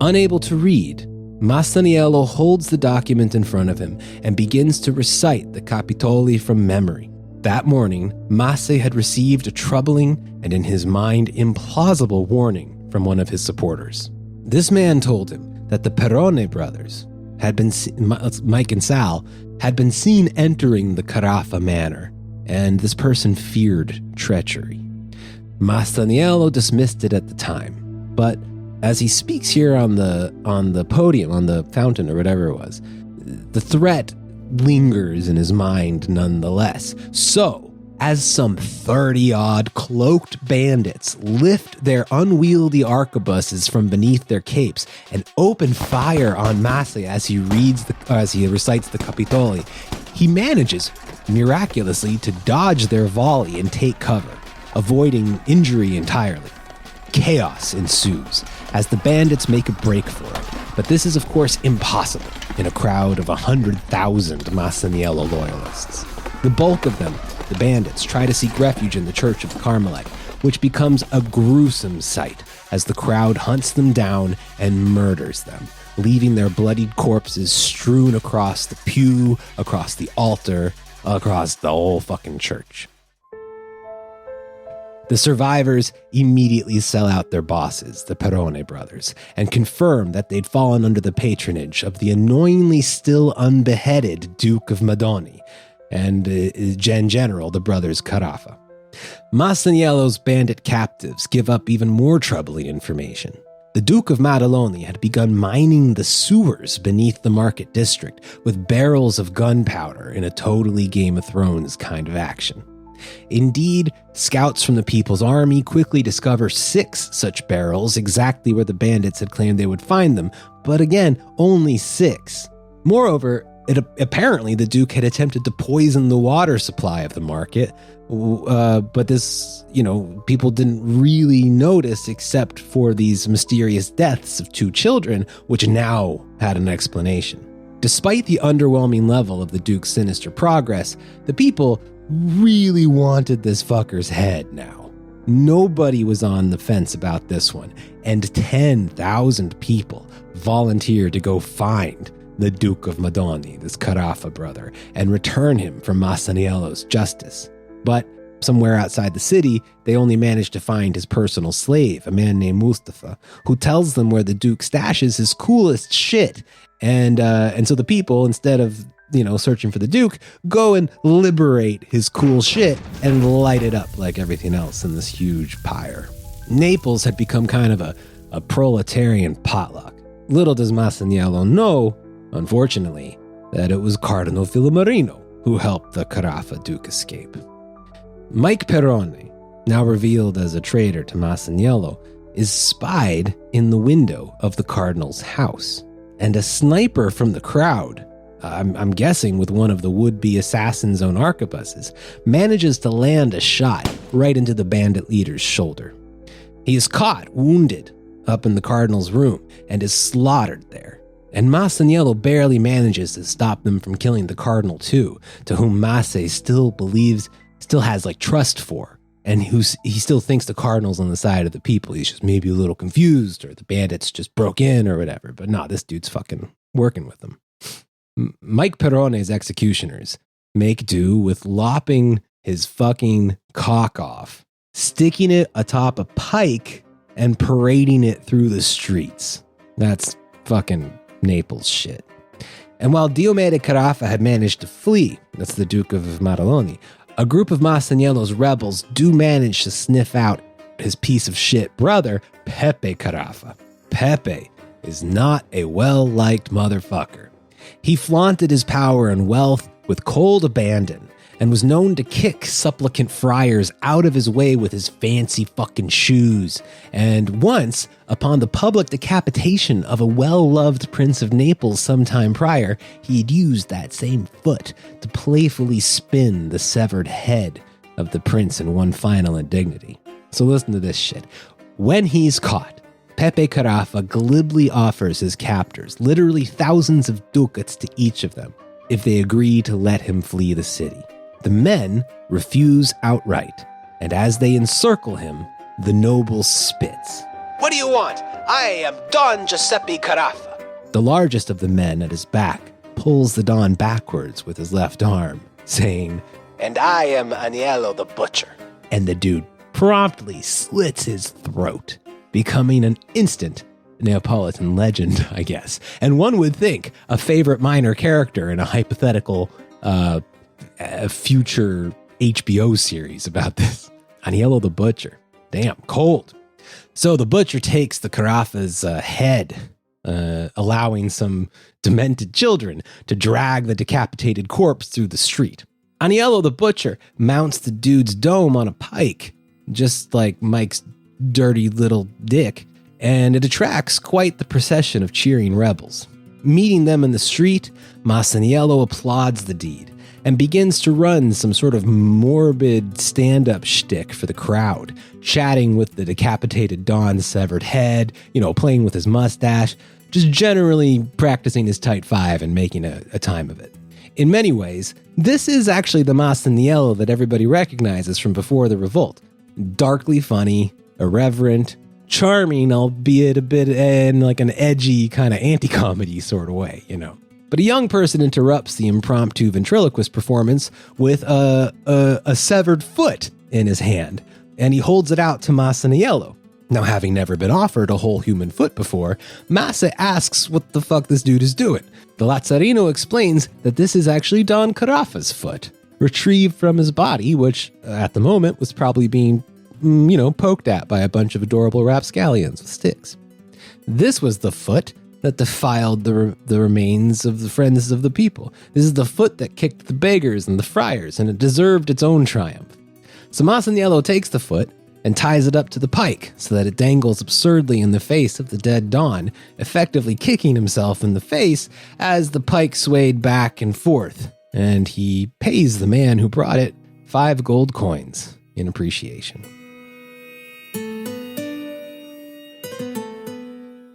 Speaker 1: Unable to read, Masaniello holds the document in front of him and begins to recite the Capitoli from memory. That morning, Masse had received a troubling and, in his mind, implausible warning from one of his supporters. This man told him that the Perrone brothers had been Mike and Sal had been seen entering the Carafa manor, and this person feared treachery. Masaniello dismissed it at the time, but as he speaks here on the podium, on the fountain or whatever it was, the threat lingers in his mind nonetheless. So, as some 30-odd cloaked bandits lift their unwieldy arquebuses from beneath their capes and open fire on Masse as he recites the Capitoli, he manages, miraculously, to dodge their volley and take cover, avoiding injury entirely. Chaos ensues as the bandits make a break for it, but this is of course impossible in a crowd of 100,000 Masaniello loyalists. The bulk of them, the bandits, try to seek refuge in the Church of the Carmelite, which becomes a gruesome sight as the crowd hunts them down and murders them, leaving their bloodied corpses strewn across the pew, across the altar, across the whole fucking church. The survivors immediately sell out their bosses, the Perrone brothers, and confirm that they'd fallen under the patronage of the annoyingly still unbeheaded Duke of Madoni, and in general, the brothers Carafa. Masaniello's bandit captives give up even more troubling information. The Duke of Maddaloni had begun mining the sewers beneath the market district with barrels of gunpowder in a totally Game of Thrones kind of action. Indeed, scouts from the People's Army quickly discover 6 such barrels exactly where the bandits had claimed they would find them, but again, only 6. Moreover, apparently the Duke had attempted to poison the water supply of the market, but this, people didn't really notice except for these mysterious deaths of 2 children, which now had an explanation. Despite the underwhelming level of the Duke's sinister progress, the people really wanted this fucker's head now. Nobody was on the fence about this one, and 10,000 people volunteered to go find the Duke of Madoni, this Carafa brother, and return him for Masaniello's justice. But somewhere outside the city, they only managed to find his personal slave, a man named Mustafa, who tells them where the Duke stashes his coolest shit. And so the people, instead of searching for the Duke, go and liberate his cool shit and light it up like everything else in this huge pyre. Naples had become kind of a proletarian potluck. Little does Masaniello know, unfortunately, that it was Cardinal Filomarino who helped the Carafa Duke escape. Mike Perrone, now revealed as a traitor to Masaniello, is spied in the window of the Cardinal's house, and a sniper from the crowd, I'm guessing with one of the would-be assassin's own arquebuses, manages to land a shot right into the bandit leader's shoulder. He is caught, wounded, up in the Cardinal's room, and is slaughtered there. And Masaniello barely manages to stop them from killing the Cardinal too, to whom Masse still has trust for, and he still thinks the Cardinal's on the side of the people. He's just maybe a little confused, or the bandits just broke in or whatever, but no, this dude's fucking working with them. Mike Perrone's executioners make do with lopping his fucking cock off, sticking it atop a pike, and parading it through the streets. That's fucking Naples shit. And while Diomede Carafa had managed to flee, that's the Duke of Maddaloni, a group of Masaniello's rebels do manage to sniff out his piece of shit brother, Pepe Carafa. Pepe is not a well-liked motherfucker. He flaunted his power and wealth with cold abandon and was known to kick supplicant friars out of his way with his fancy fucking shoes. And once, upon the public decapitation of a well-loved Prince of Naples sometime prior, he'd used that same foot to playfully spin the severed head of the prince in one final indignity. So listen to this shit. When he's caught, Pepe Carafa glibly offers his captors literally thousands of ducats to each of them if they agree to let him flee the city. The men refuse outright, and as they encircle him, the noble spits.
Speaker 2: What do you want? I am Don Giuseppe Carafa.
Speaker 1: The largest of the men at his back pulls the Don backwards with his left arm, saying,
Speaker 2: And I am Masaniello the Butcher.
Speaker 1: And the dude promptly slits his throat, becoming an instant Neapolitan legend, I guess. And one would think a favorite minor character in a hypothetical future HBO series about this. Masaniello the Butcher. Damn, cold. So the butcher takes the Carafa's head, allowing some demented children to drag the decapitated corpse through the street. Masaniello the Butcher mounts the dude's dome on a pike, just like Mike's dirty little dick, and it attracts quite the procession of cheering rebels. Meeting them in the street, Masaniello applauds the deed and begins to run some sort of morbid stand-up shtick for the crowd, chatting with the decapitated Don's severed head, playing with his mustache, just generally practicing his tight five and making a time of it. In many ways, this is actually the Masaniello that everybody recognizes from before the revolt. Darkly funny, irreverent, charming, albeit a bit in like an edgy kind of anti-comedy sort of way, But a young person interrupts the impromptu ventriloquist performance with a severed foot in his hand, and he holds it out to Masaniello. Now, having never been offered a whole human foot before, Massa asks what the fuck this dude is doing. The Lazzarino explains that this is actually Don Carafa's foot, retrieved from his body, which at the moment was probably being, poked at by a bunch of adorable rapscallions with sticks. This was the foot that defiled the remains of the friends of the people. This is the foot that kicked the beggars and the friars, and it deserved its own triumph. So Masaniello takes the foot and ties it up to the pike so that it dangles absurdly in the face of the dead Don, effectively kicking himself in the face as the pike swayed back and forth, and he pays the man who brought it 5 gold coins in appreciation.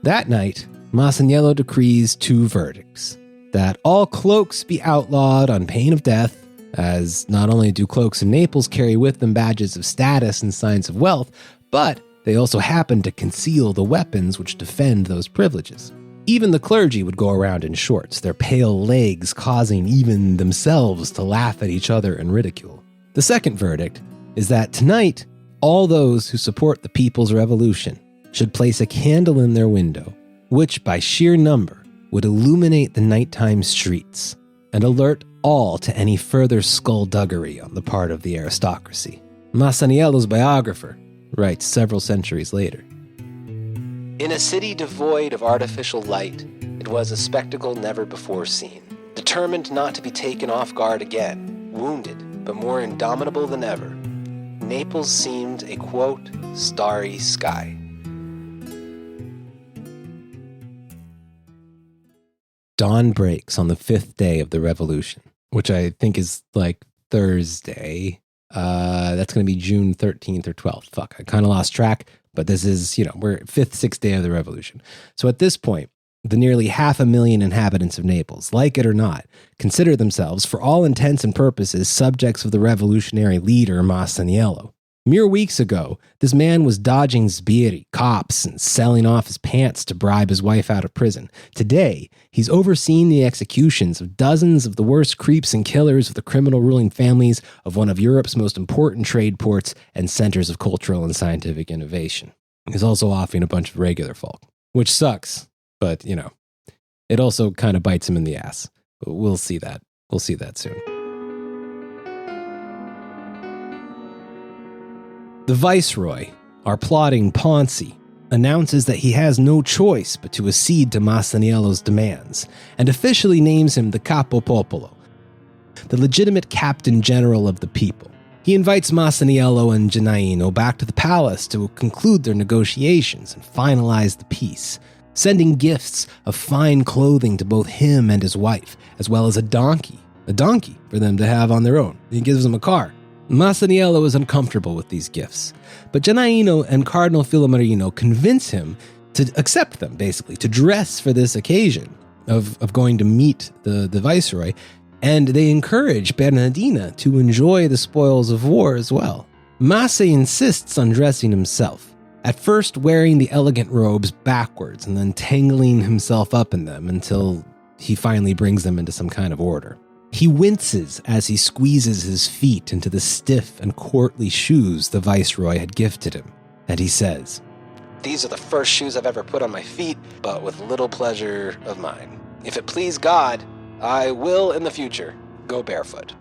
Speaker 1: That night, Masaniello decrees 2 verdicts: that all cloaks be outlawed on pain of death, as not only do cloaks in Naples carry with them badges of status and signs of wealth, but they also happen to conceal the weapons which defend those privileges. Even the clergy would go around in shorts, their pale legs causing even themselves to laugh at each other in ridicule. The second verdict is that tonight, all those who support the people's revolution should place a candle in their window, which by sheer number would illuminate the nighttime streets and alert all to any further skullduggery on the part of the aristocracy. Masaniello's biographer writes several centuries later.
Speaker 2: In a city devoid of artificial light, it was a spectacle never before seen. Determined not to be taken off guard again, wounded but more indomitable than ever, Naples seemed a, quote, starry sky.
Speaker 1: Dawn breaks on the 5th day of the revolution, which I think is like Thursday. That's going to be June 13th or 12th. Fuck, I kind of lost track, but this is, we're 5th, 6th day of the revolution. So at this point, the nearly 500,000 inhabitants of Naples, like it or not, consider themselves, for all intents and purposes, subjects of the revolutionary leader Masaniello. Mere weeks ago, this man was dodging sbirri, cops, and selling off his pants to bribe his wife out of prison. Today, he's overseen the executions of dozens of the worst creeps and killers of the criminal ruling families of one of Europe's most important trade ports and centers of cultural and scientific innovation. He's also offing a bunch of regular folk, which sucks, but, it also kind of bites him in the ass. But we'll see that. We'll see that soon. The viceroy, our plotting Ponzi, announces that he has no choice but to accede to Masaniello's demands, and officially names him the Capo Popolo, the legitimate captain general of the people. He invites Masaniello and Gennaro back to the palace to conclude their negotiations and finalize the peace, sending gifts of fine clothing to both him and his wife, as well as a donkey for them to have on their own. He gives them a car. Masaniello is uncomfortable with these gifts, but Gennaro and Cardinal Filomarino convince him to accept them, basically, to dress for this occasion of going to meet the viceroy. And they encourage Bernardina to enjoy the spoils of war as well. Masse insists on dressing himself, at first wearing the elegant robes backwards and then tangling himself up in them until he finally brings them into some kind of order. He winces as he squeezes his feet into the stiff and courtly shoes the viceroy had gifted him, and he says,
Speaker 2: "These are the first shoes I've ever put on my feet, but with little pleasure of mine. If it please God, I will in the future go barefoot."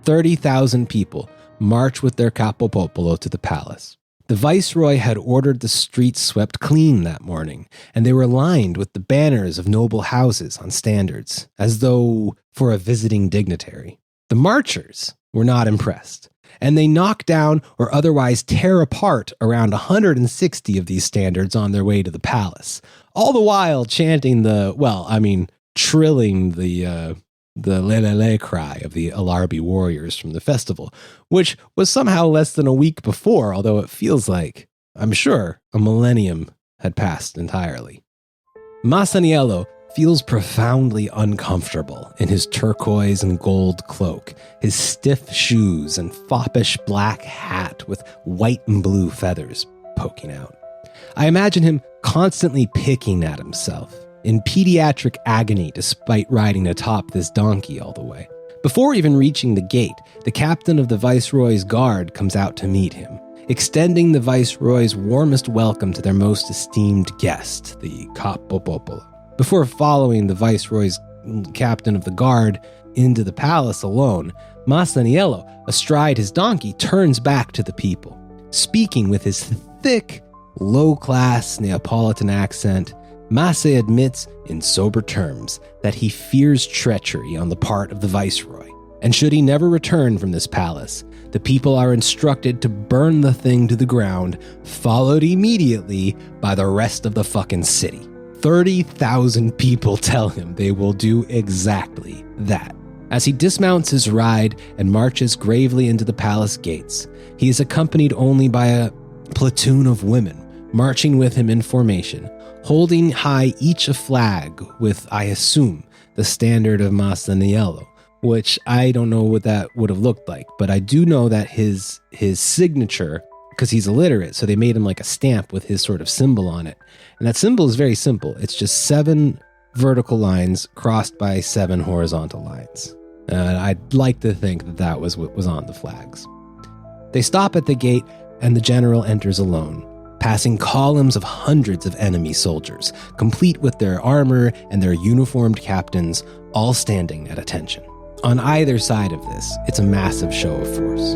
Speaker 1: 30,000 people march with their capo popolo to the palace. The viceroy had ordered the streets swept clean that morning, and they were lined with the banners of noble houses on standards, as though for a visiting dignitary. The marchers were not impressed, and they knock down or otherwise tear apart around 160 of these standards on their way to the palace, all the while chanting trilling the lelele cry of the Alarbi warriors from the festival, which was somehow less than a week before, although it feels like, I'm sure, a millennium had passed entirely. Masaniello feels profoundly uncomfortable in his turquoise and gold cloak, his stiff shoes and foppish black hat with white and blue feathers poking out. I imagine him constantly picking at himself, in pediatric agony despite riding atop this donkey all the way. Before even reaching the gate, the captain of the viceroy's guard comes out to meet him, extending the viceroy's warmest welcome to their most esteemed guest, the capo popolo. Before following the viceroy's captain of the guard into the palace alone, Masaniello, astride his donkey, turns back to the people, speaking with his thick, low-class Neapolitan accent. Masse admits in sober terms that he fears treachery on the part of the viceroy, and should he never return from this palace, the people are instructed to burn the thing to the ground, followed immediately by the rest of the fucking city. 30,000 people tell him they will do exactly that. As he dismounts his ride and marches gravely into the palace gates, he is accompanied only by a platoon of women marching with him in formation, holding high each a flag with, I assume, the standard of Masaniello, which I don't know what that would have looked like, but I do know that his signature, because he's illiterate, so they made him like a stamp with his sort of symbol on it. And that symbol is very simple. It's just 7 vertical lines crossed by 7 horizontal lines. I'd like to think that that was what was on the flags. They stop at the gate, and the general enters alone, passing columns of hundreds of enemy soldiers, complete with their armor and their uniformed captains, all standing at attention. On either side of this, it's a massive show of force.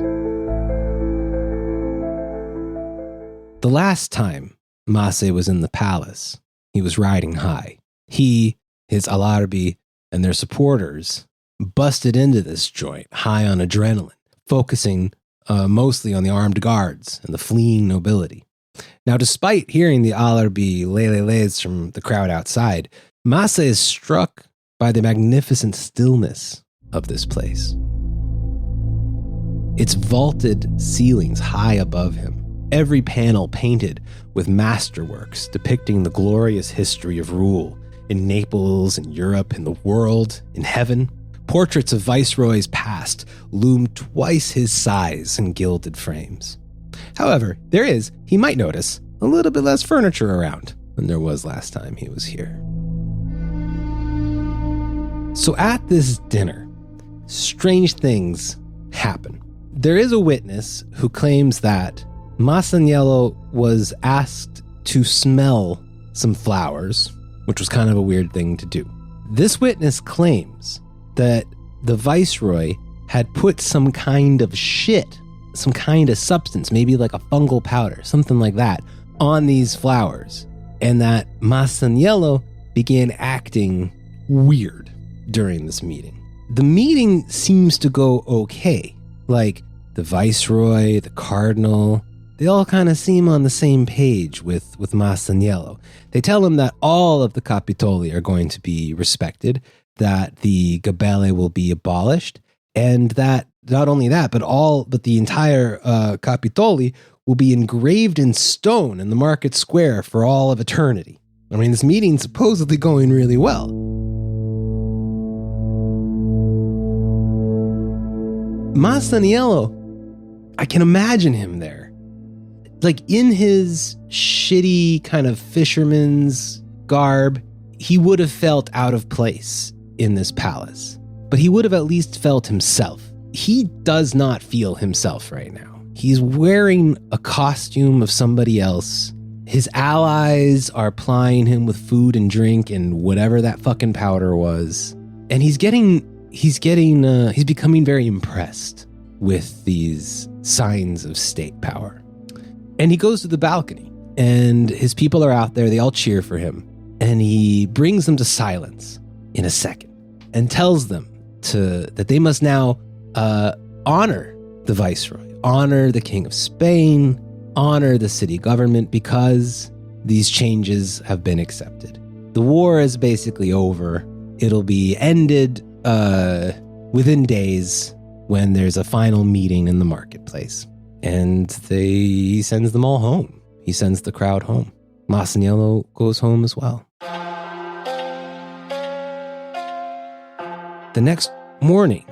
Speaker 1: The last time Masse was in the palace, he was riding high. He, his Alarbi, and their supporters busted into this joint high on adrenaline, focusing mostly on the armed guards and the fleeing nobility. Now, despite hearing the Alarbi leleles from the crowd outside, Masse is struck by the magnificent stillness of this place. Its vaulted ceilings high above him, every panel painted with masterworks depicting the glorious history of rule in Naples, in Europe, in the world, in heaven. Portraits of viceroys past loom twice his size in gilded frames. However, there is, he might notice, a little bit less furniture around than there was last time he was here. So at this dinner, strange things happen. There is a witness who claims that Masaniello was asked to smell some flowers, which was kind of a weird thing to do. This witness claims that the viceroy had put some kind of shit, some kind of substance, maybe like a fungal powder, something like that, on these flowers, and that Masaniello began acting weird during this meeting. The meeting seems to go okay. Like, the viceroy, the cardinal, they all kind of seem on the same page with Masaniello. They tell him that all of the capitoli are going to be respected, that the gabelle will be abolished, and that not only that, but the entire capitoli will be engraved in stone in the market square for all of eternity. I mean, this meeting's supposedly going really well. Masaniello, I can imagine him there. Like in his shitty kind of fisherman's garb, he would have felt out of place in this palace. But he would have at least felt himself. He does not feel himself right now. He's wearing a costume of somebody else. His allies are plying him with food and drink and whatever that fucking powder was. And he's becoming very impressed with these signs of state power. And he goes to the balcony, and his people are out there. They all cheer for him. And he brings them to silence in a second and tells them that they must now honor the viceroy, honor the king of Spain, honor the city government, because these changes have been accepted. The war is basically over. It'll be ended within days when there's a final meeting in the marketplace. And he sends them all home. He sends the crowd home. Masaniello goes home as well. The next morning,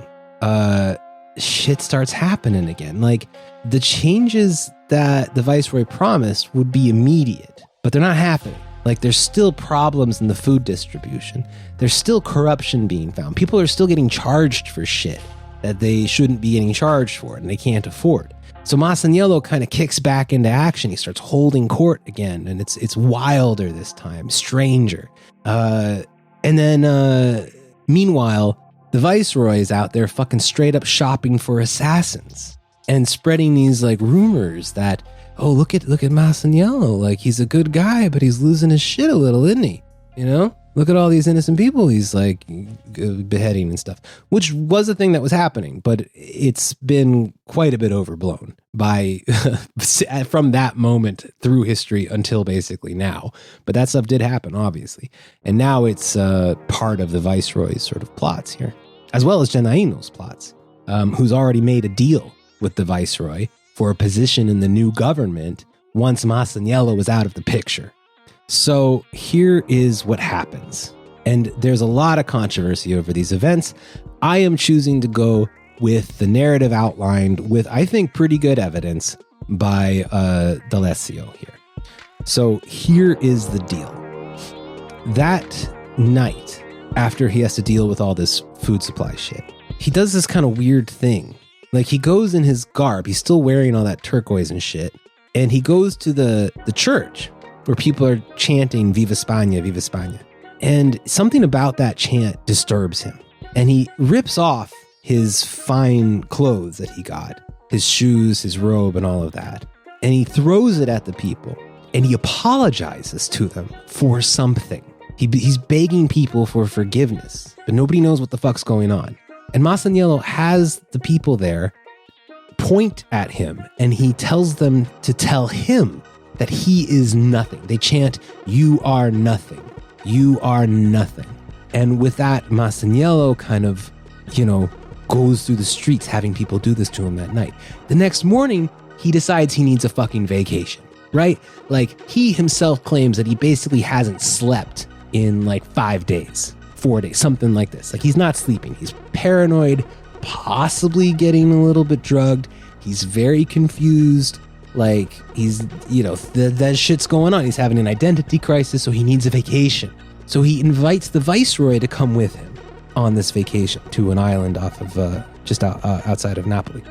Speaker 1: shit starts happening again. Like, the changes that the viceroy promised would be immediate, but they're not happening. Like, there's still problems in the food distribution. There's still corruption being found. People are still getting charged for shit that they shouldn't be getting charged for and they can't afford. So Masaniello kind of kicks back into action. He starts holding court again, and it's wilder this time, stranger. And then, meanwhile, the viceroy is out there fucking straight up shopping for assassins and spreading these like rumors that, oh, look at Masaniello, like he's a good guy, but he's losing his shit a little, isn't he? You know? Look at all these innocent people he's like beheading and stuff, which was a thing that was happening, but it's been quite a bit overblown by from that moment through history until basically now. But that stuff did happen, obviously. And now it's part of the viceroy's sort of plots here, as well as Genaino's plots, who's already made a deal with the viceroy for a position in the new government once Masaniello was out of the picture. So here is what happens. And there's a lot of controversy over these events. I am choosing to go with the narrative outlined with, I think, pretty good evidence by D'Alessio here. So here is the deal. That night, after he has to deal with all this food supply shit, he does this kind of weird thing. Like, he goes in his garb, he's still wearing all that turquoise and shit, and he goes to the church where people are chanting Viva España, Viva España. And something about that chant disturbs him. And he rips off his fine clothes that he got, his shoes, his robe, and all of that. And he throws it at the people. And he apologizes to them for something. He's begging people for forgiveness, but nobody knows what the fuck's going on. And Masaniello has the people there point at him, and he tells them to tell him that he is nothing. They chant, "You are nothing. You are nothing." And with that, Masaniello kind of, goes through the streets having people do this to him that night. The next morning, he decides he needs a fucking vacation, right? Like, he himself claims that he basically hasn't slept in like 5 days, 4 days, something like this. Like, he's not sleeping. He's paranoid, possibly getting a little bit drugged. He's very confused. Like, he's, that shit's going on. He's having an identity crisis, so he needs a vacation. So he invites the viceroy to come with him on this vacation to an island off of just outside of Napoli.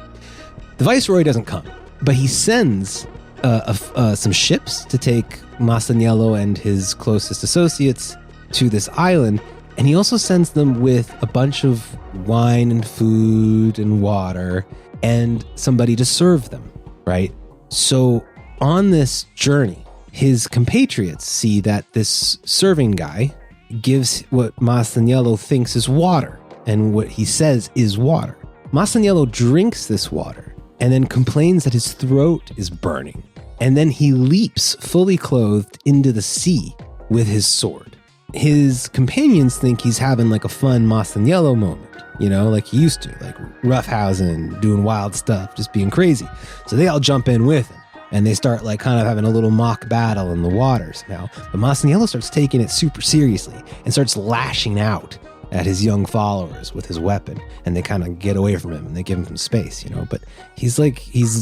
Speaker 1: The viceroy doesn't come, but he sends some ships to take Masaniello and his closest associates to this island, and he also sends them with a bunch of wine and food and water and somebody to serve them, right? So on this journey, his compatriots see that this serving guy gives what Masaniello thinks is water, and what he says is water. Masaniello drinks this water and then complains that his throat is burning. And then he leaps fully clothed into the sea with his sword. His companions think he's having like a fun Masaniello moment, like he used to, like roughhousing, doing wild stuff, just being crazy. So they all jump in with him. And they start like kind of having a little mock battle in the water somehow. But Masaniello starts taking it super seriously and starts lashing out at his young followers with his weapon, and they kind of get away from him and they give him some space, you know, but he's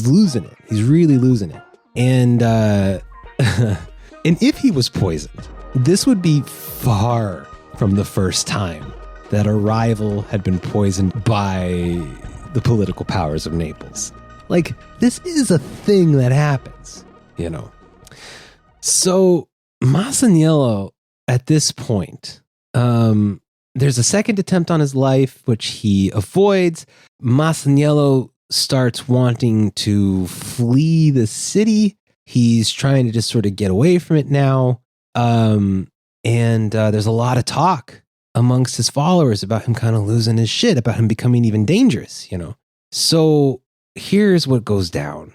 Speaker 1: losing it. He's really losing it. And, and if he was poisoned, this would be far from the first time that a rival had been poisoned by the political powers of Naples. Like, this is a thing that happens, you know. So Masaniello, at this point, there's a second attempt on his life, which he avoids. Masaniello starts wanting to flee the city. He's trying to just sort of get away from it now. And there's a lot of talk amongst his followers about him kind of losing his shit, about him becoming even dangerous, you know. So here's what goes down.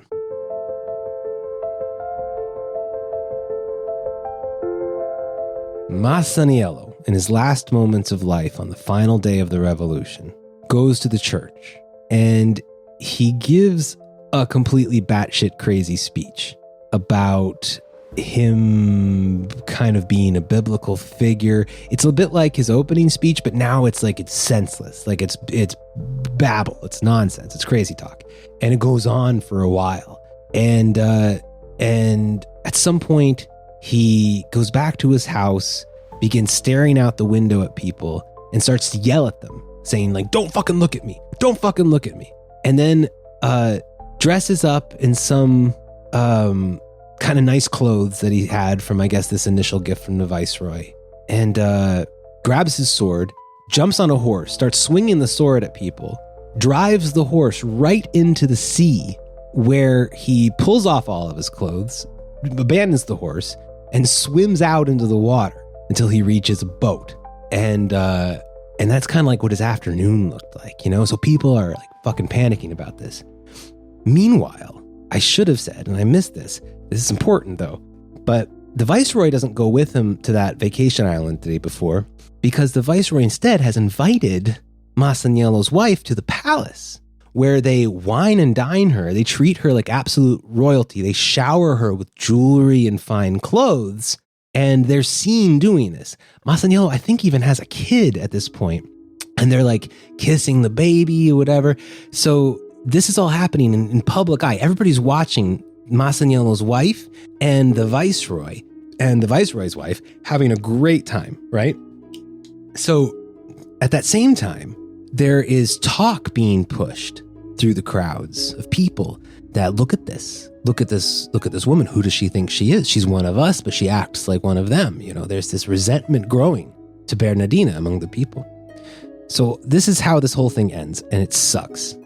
Speaker 1: Masaniello, in his last moments of life on the final day of the revolution, goes to the church and he gives a completely batshit crazy speech about him kind of being a biblical figure. It's a bit like his opening speech, but now it's like it's senseless. Like it's babble. It's nonsense. It's crazy talk. And it goes on for a while. And at some point he goes back to his house, begins staring out the window at people, and starts to yell at them, saying like, "Don't fucking look at me. Don't fucking look at me." And then dresses up in some kind of nice clothes that he had from, I guess, this initial gift from the viceroy, and grabs his sword, jumps on a horse, starts swinging the sword at people, drives the horse right into the sea, where he pulls off all of his clothes, abandons the horse, and swims out into the water until he reaches a boat. And that's kind of like what his afternoon looked like, you know? So people are like fucking panicking about this. Meanwhile, I should have said, and I missed this is important though, but the viceroy doesn't go with him to that vacation island the day before, because the viceroy instead has invited Masaniello's wife to the palace, where they wine and dine her. They treat her like absolute royalty. They shower her with jewelry and fine clothes, and they're seen doing this. Masaniello, I think, even has a kid at this point, and they're like kissing the baby or whatever. So this is all happening in public eye. Everybody's watching Masaniello's wife and the viceroy and the viceroy's wife having a great time, right? So at that same time, there is talk being pushed through the crowds of people that look at this woman. Who does she think she is? She's one of us, but she acts like one of them. You know, there's this resentment growing to Bernardina among the people. So this is how this whole thing ends, and it sucks.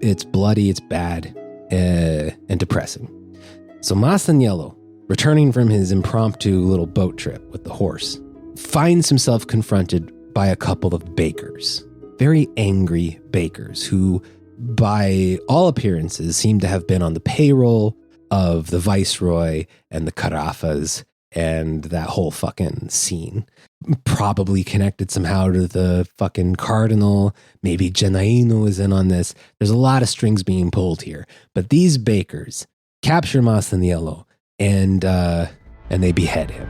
Speaker 1: It's bloody, it's bad, and depressing. So Masaniello, returning from his impromptu little boat trip with the horse, finds himself confronted by a couple of bakers, very angry bakers who, by all appearances, seem to have been on the payroll of the viceroy and the Carafas and that whole fucking scene. Probably connected somehow to the fucking cardinal. Maybe Genaino is in on this. There's a lot of strings being pulled here. But these bakers capture Masaniello and they behead him.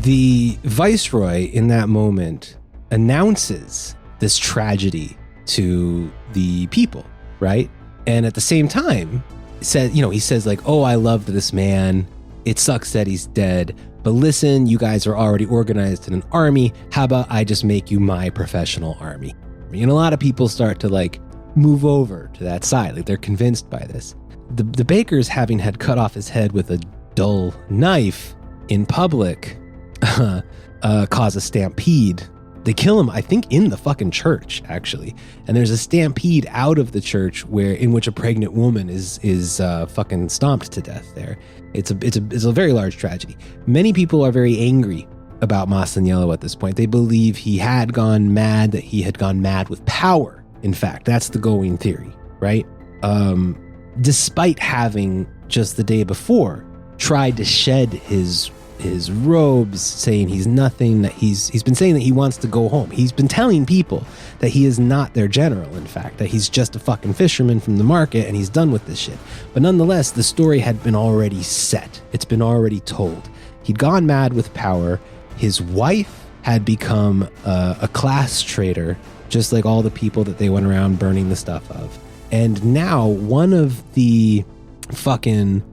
Speaker 1: The viceroy in that moment announces this tragedy to the people, right? And at the same time, he says like, "Oh, I loved this man. It sucks that he's dead. But listen, you guys are already organized in an army. How about I just make you my professional army?" And a lot of people start to like move over to that side. Like they're convinced by this. The bakers, having had cut off his head with a dull knife in public, cause a stampede. They kill him, I think, in the fucking church, actually. And there's a stampede out of the church in which a pregnant woman is fucking stomped to death there. It's a very large tragedy. Many people are very angry about Masaniello at this point. They believe he had gone mad, that he had gone mad with power. In fact, that's the going theory, right? Despite having just the day before tried to shed his his robes, saying he's nothing, that he's been saying that he wants to go home. He's been telling people that he is not their general, in fact, that he's just a fucking fisherman from the market and he's done with this shit. But nonetheless, the story had been already set. It's been already told. He'd gone mad with power. His wife had become a class traitor, just like all the people that they went around burning the stuff of. And now one of the fucking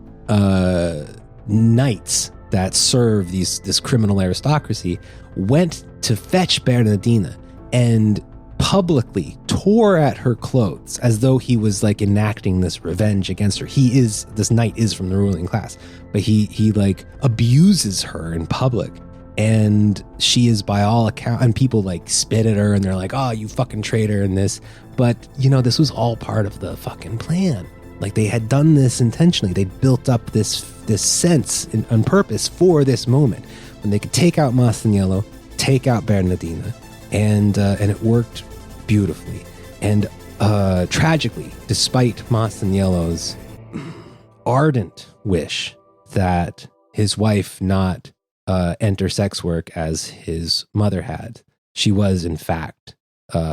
Speaker 1: knights that serve this criminal aristocracy went to fetch Bernardina and publicly tore at her clothes as though he was like enacting this revenge against her. This knight is from the ruling class, but he like abuses her in public. And she is, by all accounts, and people like spit at her and they're like, oh, you fucking traitor and this. But, this was all part of the fucking plan. Like, they had done this intentionally. They'd built up this sense on purpose for this moment when they could take out Masaniello, take out Bernardina, and it worked beautifully. And tragically, despite Masaniello's ardent wish that his wife not enter sex work as his mother had, she was in fact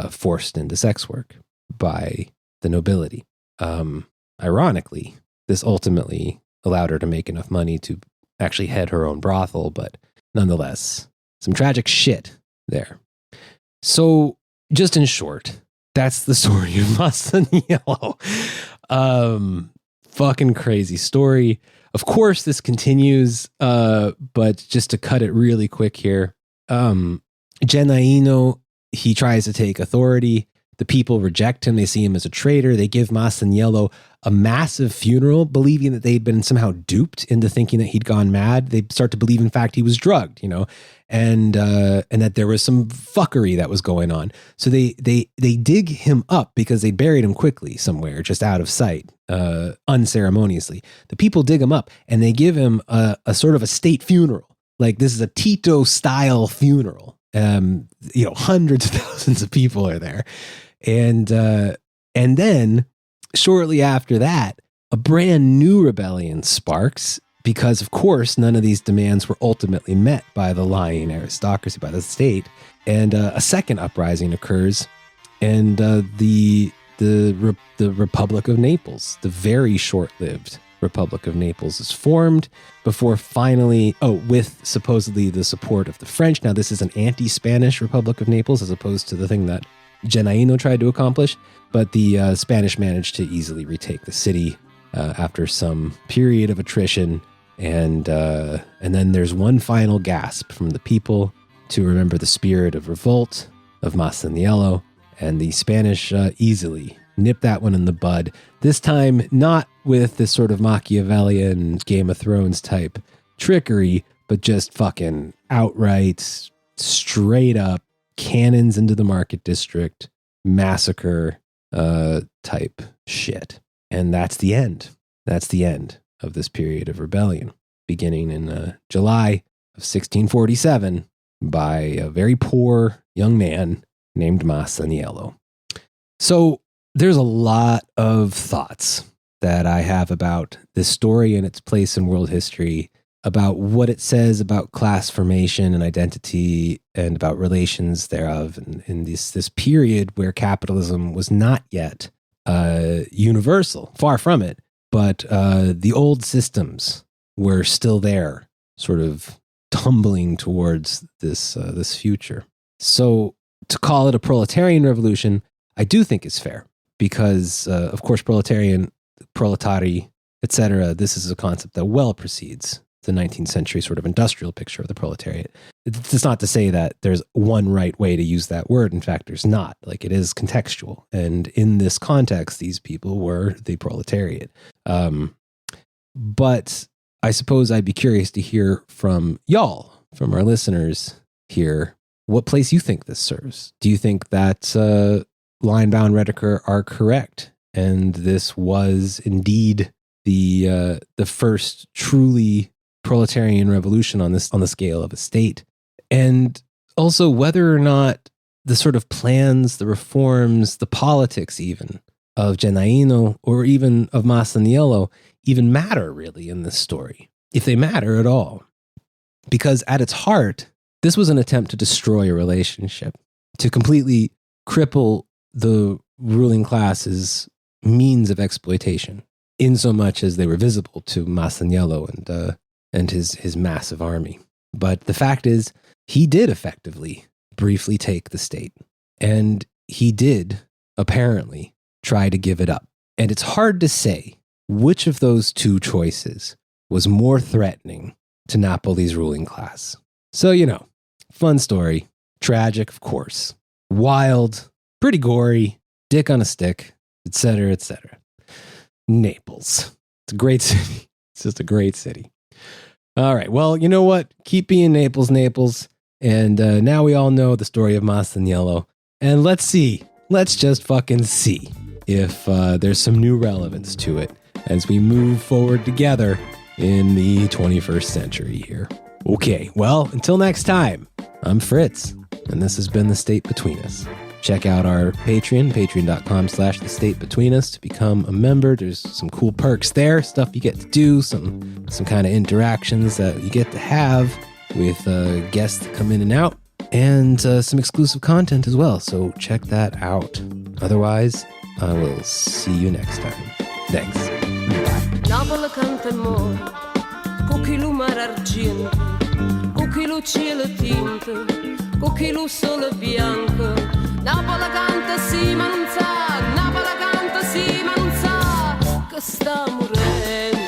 Speaker 1: forced into sex work by the nobility. Ironically, this ultimately allowed her to make enough money to actually head her own brothel, but nonetheless, some tragic shit there. So, just in short, that's the story of Masaniello. Fucking crazy story. Of course, this continues, but just to cut it really quick here, Genaino, he tries to take authority. The people reject him. They see him as a traitor. They give Masaniello a massive funeral, believing that they'd been somehow duped into thinking that he'd gone mad. They start to believe, in fact, he was drugged, and that there was some fuckery that was going on. So they dig him up because they buried him quickly somewhere, just out of sight, unceremoniously. The people dig him up and they give him a sort of a state funeral. Like, this is a Tito style funeral. Hundreds of thousands of people are there. And then shortly after that, a brand new rebellion sparks because, of course, none of these demands were ultimately met by the lying aristocracy, by the state. And a second uprising occurs, and the Republic of Naples, the very short-lived Republic of Naples, is formed before finally, with supposedly the support of the French. Now, this is an anti-Spanish Republic of Naples as opposed to the thing that Genaino tried to accomplish, but the Spanish managed to easily retake the city after some period of attrition, and then there's one final gasp from the people to remember the spirit of revolt of Masaniello, and the Spanish easily nip that one in the bud. This time, not with this sort of Machiavellian Game of Thrones type trickery, but just fucking outright, straight up cannons into the market district, massacre type shit. And that's the end. That's the end of this period of rebellion, beginning in July of 1647 by a very poor young man named Masaniello. So there's a lot of thoughts that I have about this story and its place in world history, about what it says about class formation and identity and about relations thereof in this period where capitalism was not yet universal, far from it, but the old systems were still there, sort of tumbling towards this future. So to call it a proletarian revolution, I do think is fair because, of course, proletari, etc., this is a concept that well precedes the 19th century sort of industrial picture of the proletariat. It's not to say that there's one right way to use that word. In fact, there's not. Like, it is contextual. And in this context, these people were the proletariat. But I suppose I'd be curious to hear from y'all, from our listeners here, what place you think this serves. Do you think that Linebaugh and Rediker are correct, and this was indeed the first truly proletarian revolution on the scale of a state? And also whether or not the sort of plans, the reforms, the politics even of Genaino or even of Masaniello even matter really in this story, if they matter at all. Because at its heart, this was an attempt to destroy a relationship, to completely cripple the ruling class's means of exploitation, in so much as they were visible to Masaniello and his massive army. But the fact is, he did effectively briefly take the state. And he did, apparently, try to give it up. And it's hard to say which of those two choices was more threatening to Napoli's ruling class. So, fun story. Tragic, of course. Wild, pretty gory, dick on a stick, etc., etc. Naples. It's a great city. It's just a great city. All right. Well, you know what? Keep being Naples. And now we all know the story of Masaniello. And let's see. Let's just fucking see if there's some new relevance to it as we move forward together in the 21st century here. Okay, well, until next time, I'm Fritz, and this has been The State Between Us. Check out our Patreon, patreon.com/The State Between Us to become a member. There's some cool perks there, stuff you get to do, some kind of interactions that you get to have with guests that come in and out, and some exclusive content as well, so check that out. Otherwise, I will see you next time. Thanks. Bye.
Speaker 3: Napoli canta amore, con chi lu mar argento, con chi lu cielo tinto, con chi lu sole bianco. Napoli canta sì ma non sa, Napoli canta sì ma non sa, che sta morendo.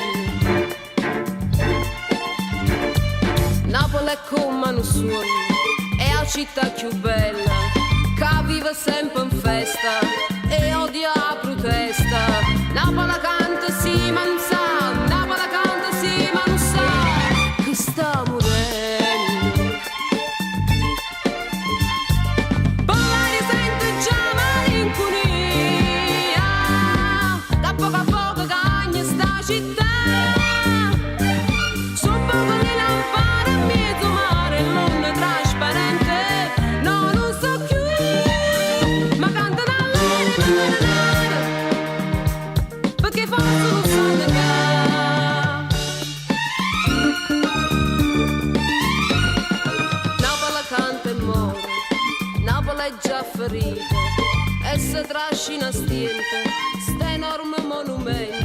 Speaker 3: Napoli è come un sogno, è la città più bella, che vive sempre in festa e odia la protesta. Napoli canta sì ma non sa, Napoli canta sì ma non sa, che sta morendo. Poi sente già malinconia, da poco a poco cagna sta città. Sono poco le lampade a mezzo mare, l'onda trasparente, no non so più, ma canta dall'aria, perché forse non so da là. Napoli canta e muore, Napoli è già ferita e si trascina stiente, sta enorme monumento.